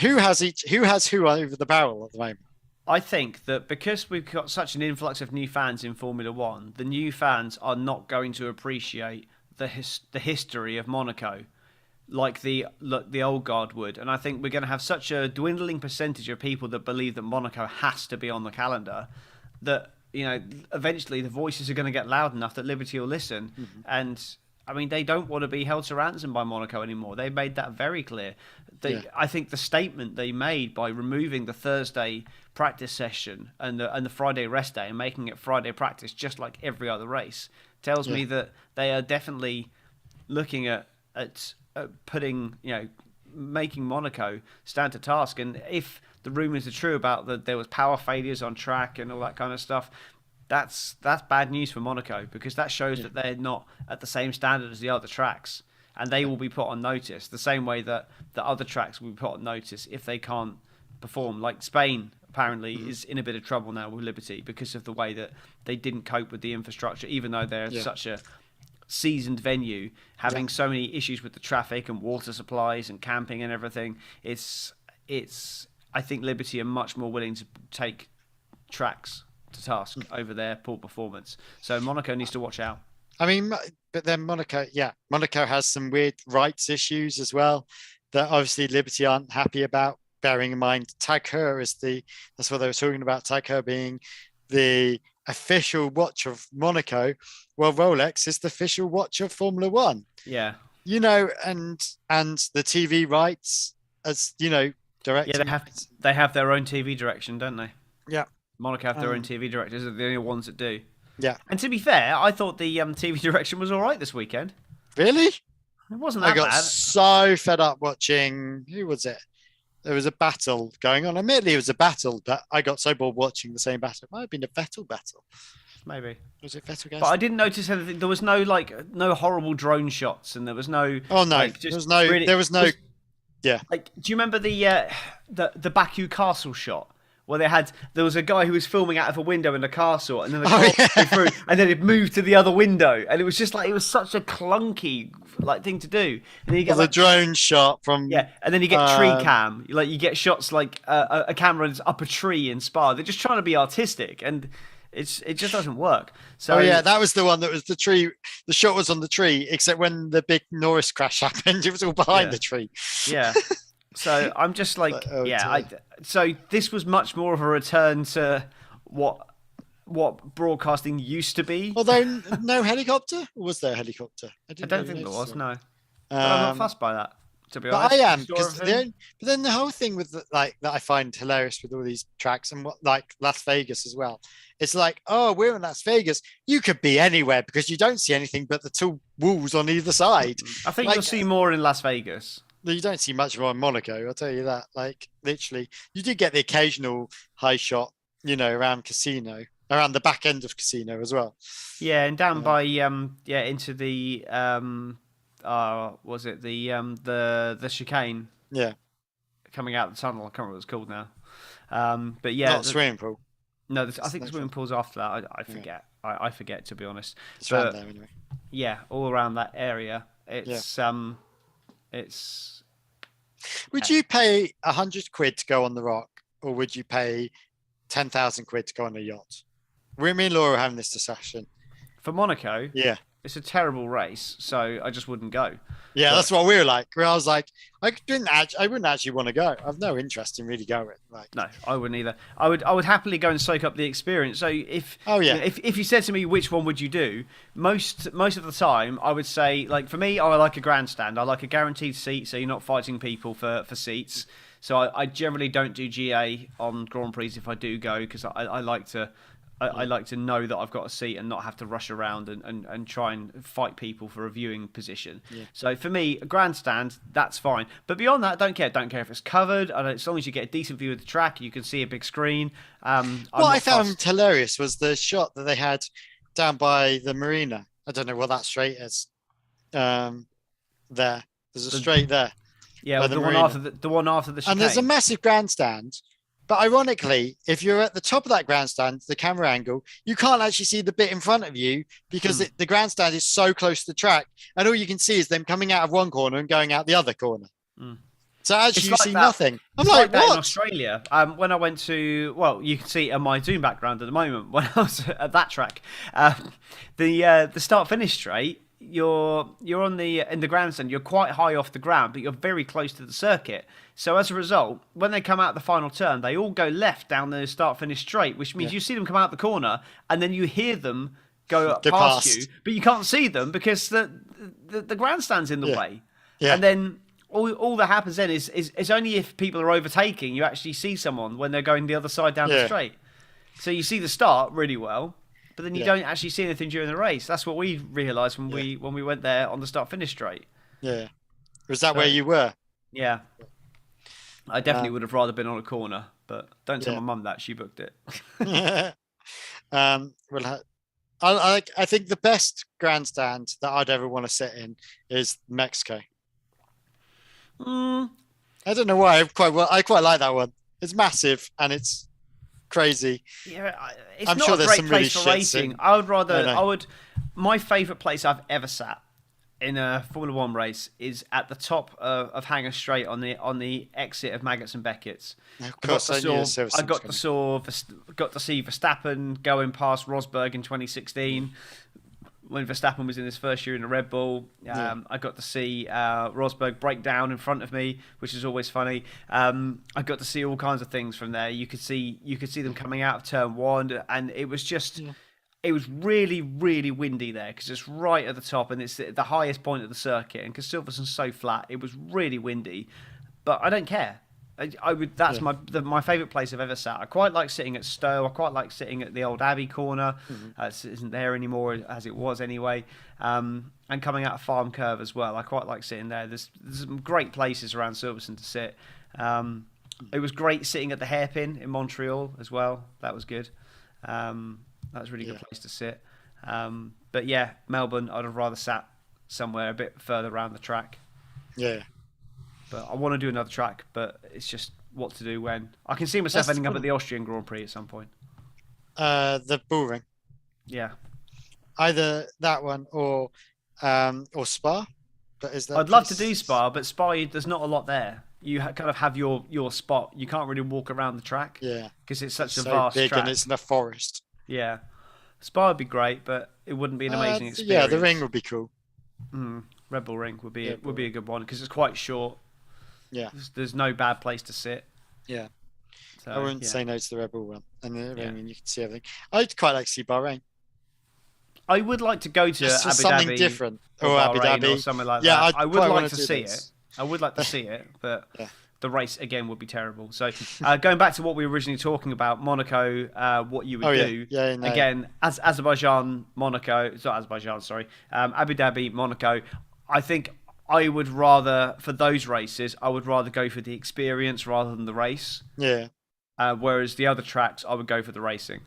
Who has who over the barrel at the moment? I think that because we've got such an influx of new fans in Formula One, the new fans are not going to appreciate the history of Monaco like the old guard would. And I think we're going to have such a dwindling percentage of people that believe that Monaco has to be on the calendar that, you know, eventually the voices are going to get loud enough that Liberty will listen. Mm-hmm. And I mean, they don't want to be held to ransom by Monaco anymore. They made that very clear. I think the statement they made by removing the Thursday practice session and the Friday rest day and making it Friday practice just like every other race tells me that they are definitely looking at putting, you know, making Monaco stand to task. And if the rumours are true about that there was power failures on track and all that kind of stuff, that's bad news for Monaco, because that shows that they're not at the same standard as the other tracks, and they will be put on notice the same way that the other tracks will be put on notice if they can't perform. Like Spain apparently is in a bit of trouble now with Liberty because of the way that they didn't cope with the infrastructure, even though they're such a seasoned venue, having so many issues with the traffic and water supplies and camping and everything. It's I think Liberty are much more willing to take tracks to task over their poor performance. So Monaco needs to watch out. I mean, but then Monaco has some weird rights issues as well that obviously Liberty aren't happy about, bearing in mind Tag Heuer that's what they were talking about, Tag Heuer being the official watch of Monaco. Well, Rolex is the official watch of Formula One. Yeah. You know, and the TV rights, as you know, directing. Yeah, they have their own TV direction, don't they? Yeah. Monaco have their own TV directors. They're the only ones that do. Yeah. And to be fair, I thought the TV direction was all right this weekend. Really? It wasn't that bad. I got so fed up watching. Who was it? There was a battle going on. Admittedly, it was a battle, but I got so bored watching the same battle. It might have been a Vettel battle. Maybe. Was it Vettel? But I didn't notice anything. There was no horrible drone shots, and there was no. Oh no! There was no. Yeah. Like, do you remember the Baku castle shot? Where there was a guy who was filming out of a window in the castle, and then the car went through, and then it moved to the other window, and it was just like, it was such a clunky thing to do. And then you get the drone shot from and then you get tree cam, you get shots like a camera's up a tree in Spa. They're just trying to be artistic, and it just doesn't work. So that was the one that was the tree. The shot was on the tree, except when the big Norris crash happened, it was all behind the tree. Yeah. So I'm just like, so this was much more of a return to what broadcasting used to be. Although no helicopter, or was there a helicopter? I don't think there was. No, but I'm not fussed by that, to be honest. But I am, but then the whole thing with that I find hilarious with all these tracks and like Las Vegas as well. It's like, oh, we're in Las Vegas. You could be anywhere because you don't see anything but the two walls on either side. I think you'll see more in Las Vegas. You don't see much more in Monaco, I'll tell you that. Like, literally, you do get the occasional high shot, around Casino, around the back end of Casino as well. Yeah, and down by into the was it the chicane? Yeah, coming out of the tunnel. I can't remember what it's called now. But yeah, not swimming pool. No, I think the swimming pool's after that. I forget. Yeah. I forget, to be honest. It's around there anyway. Yeah, all around that area. It's. Would you pay £100 to go on the Rock, or would you pay 10,000 quid to go on a yacht? Me and Laura are having this discussion. For Monaco, yeah, it's a terrible race, so I just wouldn't go. Yeah, that's what we were like. Where I was like, I wouldn't actually want to go. I've no interest in really going. No, I wouldn't either. I would happily go and soak up the experience. So if you said to me which one would you do, most of the time I would say, like, for me, I like a grandstand. I like a guaranteed seat, so you're not fighting people for seats. So I generally don't do GA on Grand Prix if I do go, because I like to I like to know that I've got a seat and not have to rush around and try and fight people for a viewing position. Yeah. So for me, a grandstand, that's fine. But beyond that, I don't care. Don't care if it's covered. As long as you get a decent view of the track, you can see a big screen. What I found hilarious was the shot that they had down by the marina. I don't know what that straight is. There. There's a straight there. Yeah, the one after the chicane. And there's a massive grandstand. But ironically, if you're at the top of that grandstand, the camera angle, you can't actually see the bit in front of you because the grandstand is so close to the track. And all you can see is them coming out of one corner and going out the other corner. So actually you see nothing. I'm like, that what? in Australia, when I went to, well, you can see on my Zoom background at the moment, when I was at that track, the start-finish straight, you're in the grandstand, you're quite high off the ground, but you're very close to the circuit. So as a result, when they come out the final turn, they all go left down the start-finish straight, which means you see them come out the corner, and then you hear them go past you, but you can't see them because the grandstand's in the way. Yeah. And then all that happens then is only if people are overtaking, you actually see someone when they're going the other side down the straight. So you see the start really well, but then you don't actually see anything during the race. That's what we realised when we went there on the start-finish straight. Yeah. Was that where you were? Yeah. I definitely would have rather been on a corner, but don't tell my mum that. She booked it. Well, I think the best grandstand that I'd ever want to sit in is Mexico. I don't know why. I quite like that one. It's massive and it's crazy. Yeah, it's not a great place for racing. My favourite place I've ever sat in a Formula One race is at the top of Hangar Straight on the exit of Maggots and Beckett's. Of course, I got to see Verstappen going past Rosberg in 2016 when Verstappen was in his first year in a Red Bull. I got to see Rosberg break down in front of me, which is always funny. I got to see all kinds of things from there. You could see them coming out of turn one, and it was just. Yeah. It was really, really windy there because it's right at the top and it's the highest point of the circuit. And because Silverstone's so flat, it was really windy. But I don't care. That's my favourite place I've ever sat. I quite like sitting at Stowe. I quite like sitting at the old Abbey corner. It isn't there anymore as it was anyway. And coming out of Farm Curve as well. I quite like sitting there. There's some great places around Silverstone to sit. It was great sitting at the Hairpin in Montreal as well. That was good. That was a really good place to sit. But yeah, Melbourne, I'd have rather sat somewhere a bit further around the track. Yeah. But I want to do another track, but it's just what to do when. I can see myself ending up at the Austrian Grand Prix at some point. The Bullring. Yeah. Either that one or Spa. But I'd love to do Spa, but Spa, there's not a lot there. You kind of have your spot. You can't really walk around the track. Yeah. Because it's such a vast big track. And it's in a forest. Yeah. Spa would be great, but it wouldn't be an amazing experience. Yeah, the ring would be cool. Red Bull Ring would be a good one because it's quite short. Yeah. There's no bad place to sit. Yeah. So, I wouldn't say no to the Red Bull one. And the ring, and you can see everything. I'd quite like to see Bahrain. I would like to go to Abu something Dhabi different. or Abu Dhabi or something like that. I would like to see it. I would like to see it, but the race again would be terrible. So going back to what we were originally talking about, Monaco, what you would do again as Azerbaijan, Monaco. It's not Azerbaijan, sorry. Abu Dhabi, Monaco. I think I would rather for those races. I would rather go for the experience rather than the race. Yeah. Whereas the other tracks, I would go for the racing.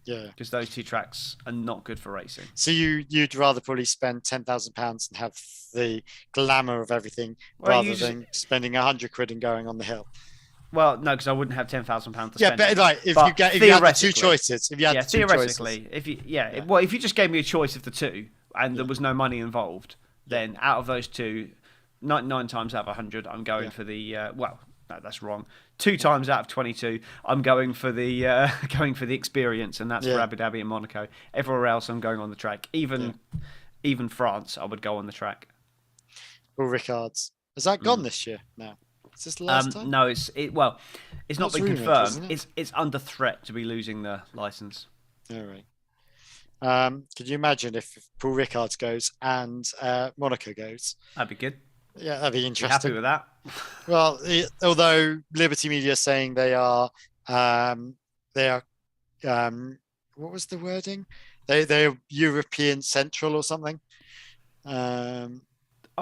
Yeah. Because those two tracks are not good for racing. So you'd rather probably spend £10,000 and have the glamour of everything rather than spending £100 and going on the hill. Well, no, because I wouldn't have £10,000 to spend. Yeah, but like if you had the two choices, theoretically, if you just gave me a choice of the two and there was no money involved, then out of those two, 9 times out of 100, I'm going for the no, that's wrong. 2 times out of 22, I'm going for the experience, and that's for Abu Dhabi and Monaco. Everywhere else, I'm going on the track. Even France, I would go on the track. Or Ricard's. Has that gone this year? No. Is this the last time? No, it's not been confirmed. It's under threat to be losing the license. All right. Could you imagine if Paul Ricard's goes and Monaco goes? That'd be good. Yeah, that'd be interesting. Happy with that? Well, although Liberty Media is saying they are what was the wording? They're European Central or something. I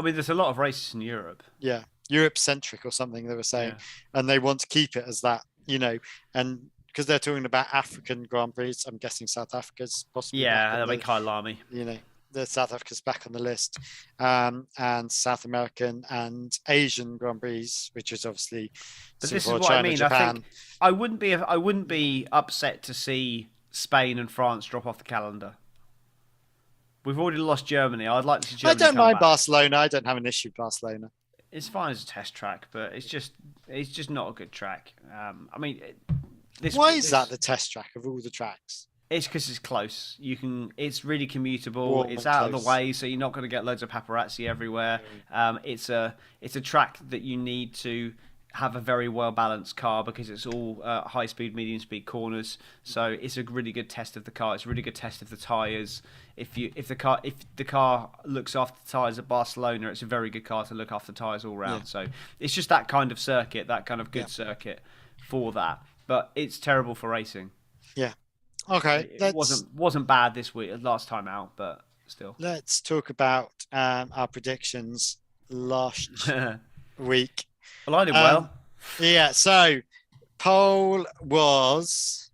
mean, there's a lot of races in Europe. Yeah, Europe centric or something they were saying, and they want to keep it as that, and because they're talking about African Grand Prix, I'm guessing South Africa's possibly. Yeah, that'll be Kyle Lamy. The South Africa's back on the list, and South American and Asian Grand Prix, which is obviously But Singapore, this is what China, I mean. Japan. I think I wouldn't be upset to see Spain and France drop off the calendar. We've already lost Germany. I'd like to see Germany. I don't come mind back. Barcelona. I don't have an issue with Barcelona. It's fine as a test track, but it's just not a good track. I mean, Why is that the test track of all the tracks? It's because it's close. It's really commutable. Warm It's and out of close. the way, so you're not going to get loads of paparazzi everywhere. It's a track that you need to have a very well balanced car because it's all high speed, medium speed corners. So it's a really good test of the car. It's a really good test of the tyres. If the car looks after the tyres at Barcelona, it's a very good car to look after the tyres all round. Yeah. So it's just that kind of circuit, that kind of good circuit for that. But it's terrible for racing. Yeah. Okay. It wasn't bad this week, last time out, but still. Let's talk about our predictions last week. Well, I did well. Yeah. So pole was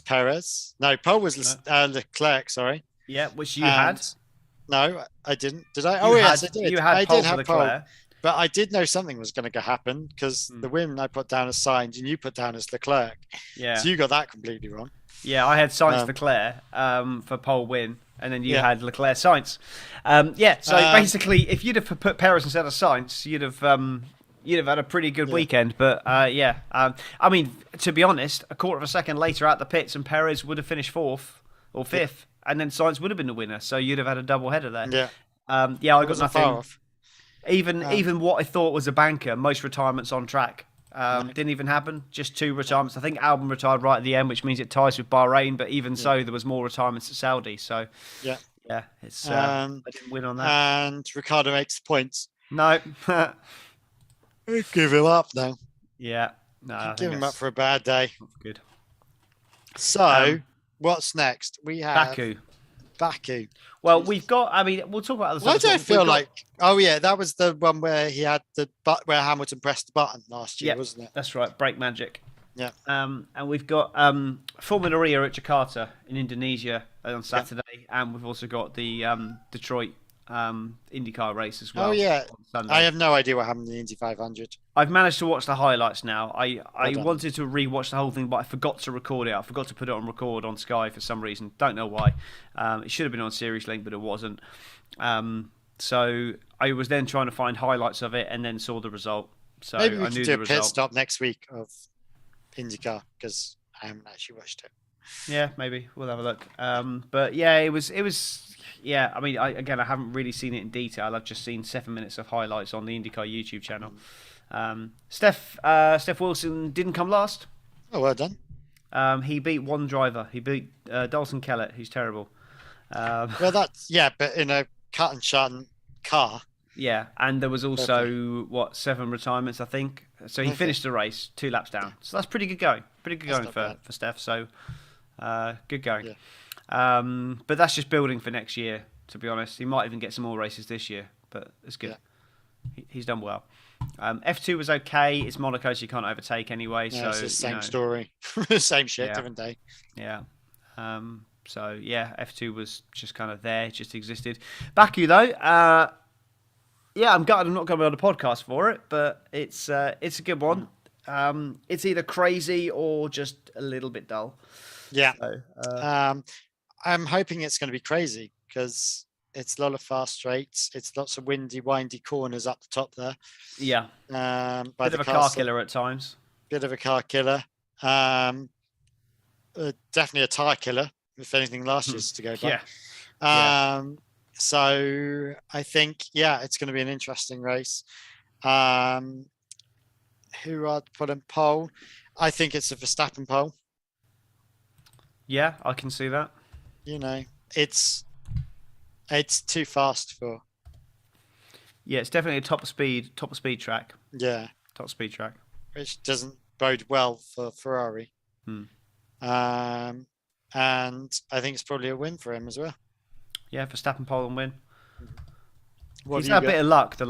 Perez. No, pole was Leclerc. Sorry. Yeah, which you had. No, I didn't. Did I? Yes, I did. You had I pole did for have pole. Leclerc. But I did know something was going to happen because the win I put down as Sainz and you put down as Leclerc. Yeah. So you got that completely wrong. Yeah, I had Sainz Leclerc for pole win, and then you Yeah. had Leclerc Sainz. So basically, if you'd have put Perez instead of Sainz, you'd have had a pretty good weekend. But I mean, to be honest, a quarter of a second later out the pits, and Perez would have finished fourth or fifth, and then Sainz would have been the winner. So you'd have had a double header there. Yeah. I got Wasn't far nothing. off. Even what I thought was a banker, most retirements on track, didn't even happen. Just 2 retirements. I think Albon retired right at the end, which means it ties with Bahrain. But even so, there was more retirements at Saudi. So it's I didn't win on that. And Ricardo makes the points. No. Give him up now. Yeah. No. I Give think him that's up for a bad day. good. So what's next? We have Baku. Well, we've got. I mean, we'll talk about other Why stuff. do I We've feel got- like? Oh yeah, that was the one where he had where Hamilton pressed the button last year, wasn't it? That's right. Brake magic. Yeah. And we've got Formula E at Jakarta in Indonesia on Saturday, and we've also got the Detroit IndyCar race as well. Oh yeah. on Sunday. I have no idea what happened in the Indy 500. I've managed to watch the highlights now. I done. wanted to re-watch the whole thing, but I forgot to record it. I forgot to put it on record on Sky for some reason. Don't know why. It should have been on Series Link, but it wasn't. So I was then trying to find highlights of it, and then saw the result. So Maybe we I can knew do the a pit result. stop next week of IndyCar because I haven't actually watched it. Yeah, maybe we'll have a look. But yeah, it was. Yeah, I mean, I haven't really seen it in detail. I've just seen 7 minutes of highlights on the IndyCar YouTube channel. Steph Wilson didn't come last. Oh, well done. He beat one driver. He beat Dalton Kellett, who's terrible. Well, but in a cut and shun car. Yeah, and there was also 7 retirements, I think. So he finished the race 2 laps down. So that's pretty good going. Pretty good going for Steph. So good going. Yeah. But that's just building for next year. To be honest, he might even get some more races this year. But it's good. Yeah. He's done well. F2 was okay. It's Monaco, so you can't overtake anyway. Yeah, so it's the same story, same shit, different day. Yeah. So yeah, F2 was just kind of there, just existed. Baku though, I'm gutted I'm not going to be on the podcast for it, but it's a good one. It's either crazy or just a little bit dull. Yeah. So, I'm hoping it's going to be crazy because it's a lot of fast straights. It's lots of windy corners up the top there. Yeah. By bit the of a car killer at times. Bit of a car killer. Definitely a tyre killer, if anything last year's to go by. Yeah. So I think, it's going to be an interesting race. Who I'd put in pole? I think it's a Verstappen pole. Yeah, I can see that. It's too fast for. Yeah, it's definitely a top of speed track. Yeah. Top speed track. Which doesn't bode well for Ferrari. And and I think it's probably a win for him as well. Yeah, Verstappen pole and win. What He's have you had a got? bit of luck the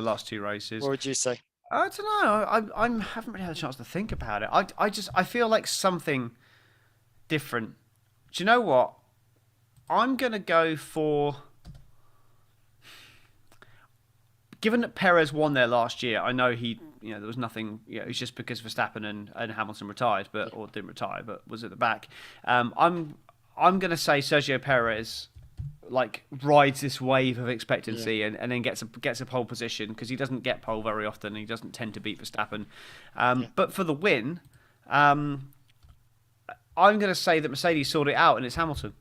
last two races. What would you say? I don't know. I haven't really had a chance to think about it. I feel like something different. Do you know what? I'm gonna go for. Given that Perez won there last year, I know there was nothing. It was just because Verstappen and Hamilton retired, or didn't retire, but was at the back. I'm gonna say Sergio Perez rides this wave of expectancy and then gets a pole position because he doesn't get pole very often. He doesn't tend to beat Verstappen. But for the win, I'm going to say that Mercedes sorted it out and it's Hamilton.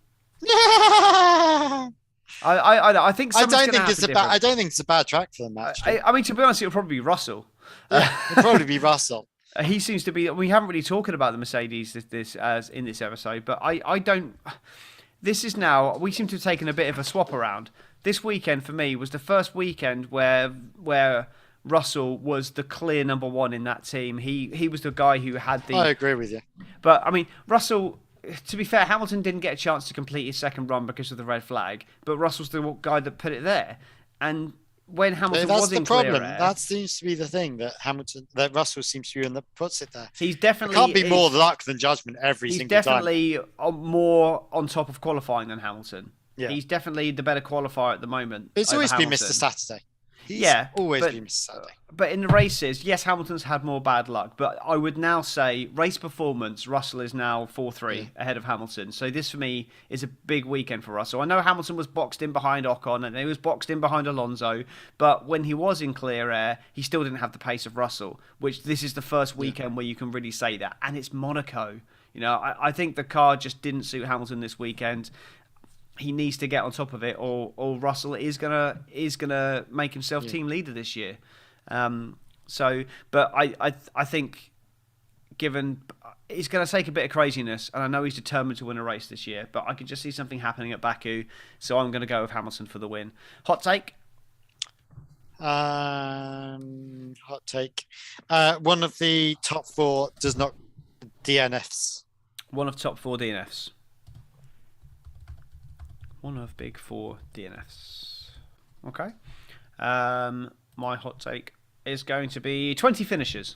I think I don't think it's a bad track for them. Actually, I mean, to be honest, it'll probably be Russell. It'll probably be Russell. He seems to be. We haven't really talked about the Mercedes in this episode, but I don't. This is now. We seem to have taken a bit of a swap around. This weekend for me was the first weekend where Russell was the clear number one in that team. He was the guy who had the. I agree with you. But I mean, Russell. To be fair, Hamilton didn't get a chance to complete his second run because of the red flag, but Russell's the guy that put it there. And when Hamilton was in clear air, that seems to be the thing that Russell seems to be in that puts it there. He's definitely. It can't be more luck than judgment every single time. He's definitely more on top of qualifying than Hamilton. Yeah. He's definitely the better qualifier at the moment. It's always Hamilton. been Mr. Saturday. He's always been Mr. Saturday. But in the races, yes, Hamilton's had more bad luck. But I would now say race performance, Russell is now 4-3 ahead of Hamilton. So this for me is a big weekend for Russell. I know Hamilton was boxed in behind Ocon and he was boxed in behind Alonso. But when he was in clear air, he still didn't have the pace of Russell. Which this is the first weekend where you can really say that. And it's Monaco. I think the car just didn't suit Hamilton this weekend. He needs to get on top of it, or Russell is gonna make himself team leader this year. But I think, given it's going to take a bit of craziness, and I know he's determined to win a race this year, but I could just see something happening at Baku, so I'm going to go with Hamilton for the win. Hot take. Hot take. One of the top four does not DNFs. One of top four DNFs. One of big four DNFs. Okay. My hot take is going to be 20 finishes.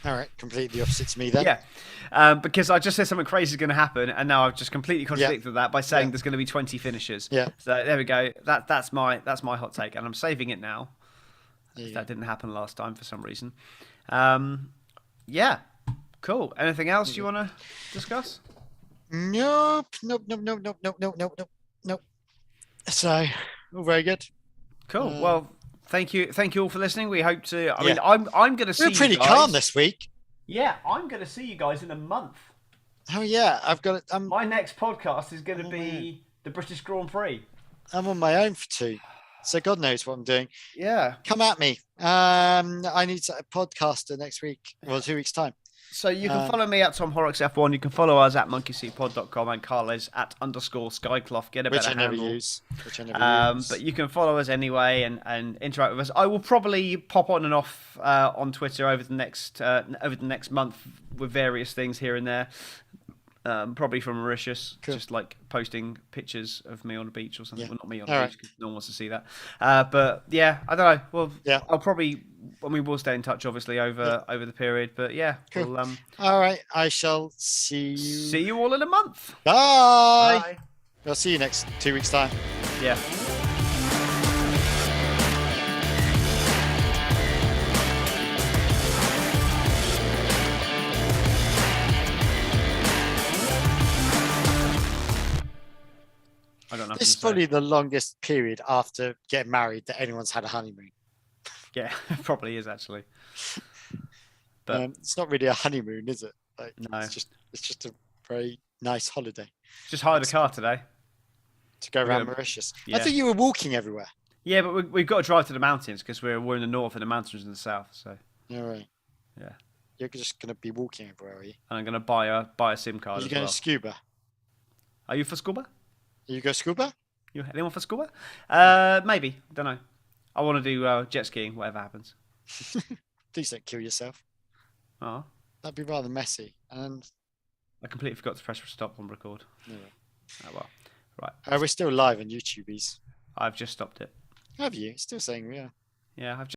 All right, completely opposite to me then. Yeah, because I just said something crazy is going to happen, and now I've just completely contradicted that by saying there's going to be 20 finishes. Yeah. So there we go. That's my hot take, and I'm saving it now. That didn't happen last time for some reason. Yeah, cool. Anything else you want to discuss? Nope. So, all very good. Cool. Well, thank you all for listening. We hope to. I mean, I'm going to see. We're pretty you guys. calm this week. Yeah, I'm going to see you guys in a month. Oh yeah, I've got it. My next podcast is going to be the British Grand Prix. I'm on my own for 2, so God knows what I'm doing. Yeah, come at me. I need to podcast next week. Well, 2 weeks time. So you can follow me at Tom Horrocks F1. You can follow us at monkeyseatpod.com and Carles at _Skycloth. Get a better handle. Which I never use. But you can follow us anyway and interact with us. I will probably pop on and off on Twitter over the next month with various things here and there. Probably from Mauritius, just like posting pictures of me on the beach or something. Yeah. Well, not me on the beach because no one wants to see that. But yeah, I don't know. Well, yeah, we'll stay in touch obviously over the period. But yeah, cool. We'll, all right. I shall see you. See you all in a month. Bye. Bye. I'll see you next 2 weeks time. Yeah. This is probably the longest period after getting married that anyone's had a honeymoon. Yeah, it probably is actually. But it's not really a honeymoon, is it? No. It's just a very nice holiday. Just hired a car today. To go around Mauritius. Yeah. I thought you were walking everywhere. Yeah, but we've got to drive to the mountains because we're in the north and the mountains in the south. So. All right. Yeah. You're just going to be walking everywhere, are you? And I'm going to buy a SIM card. Are you going to scuba? Are you for scuba? You go scuba? You anyone for scuba? Maybe. Don't know. I want to do jet skiing, whatever happens. Please don't kill yourself. Oh. That'd be rather messy. And I completely forgot to press stop on record. Yeah. Oh well. Right. We're still live on YouTube's. I've just stopped it. Have you? Still saying, yeah. Yeah, I've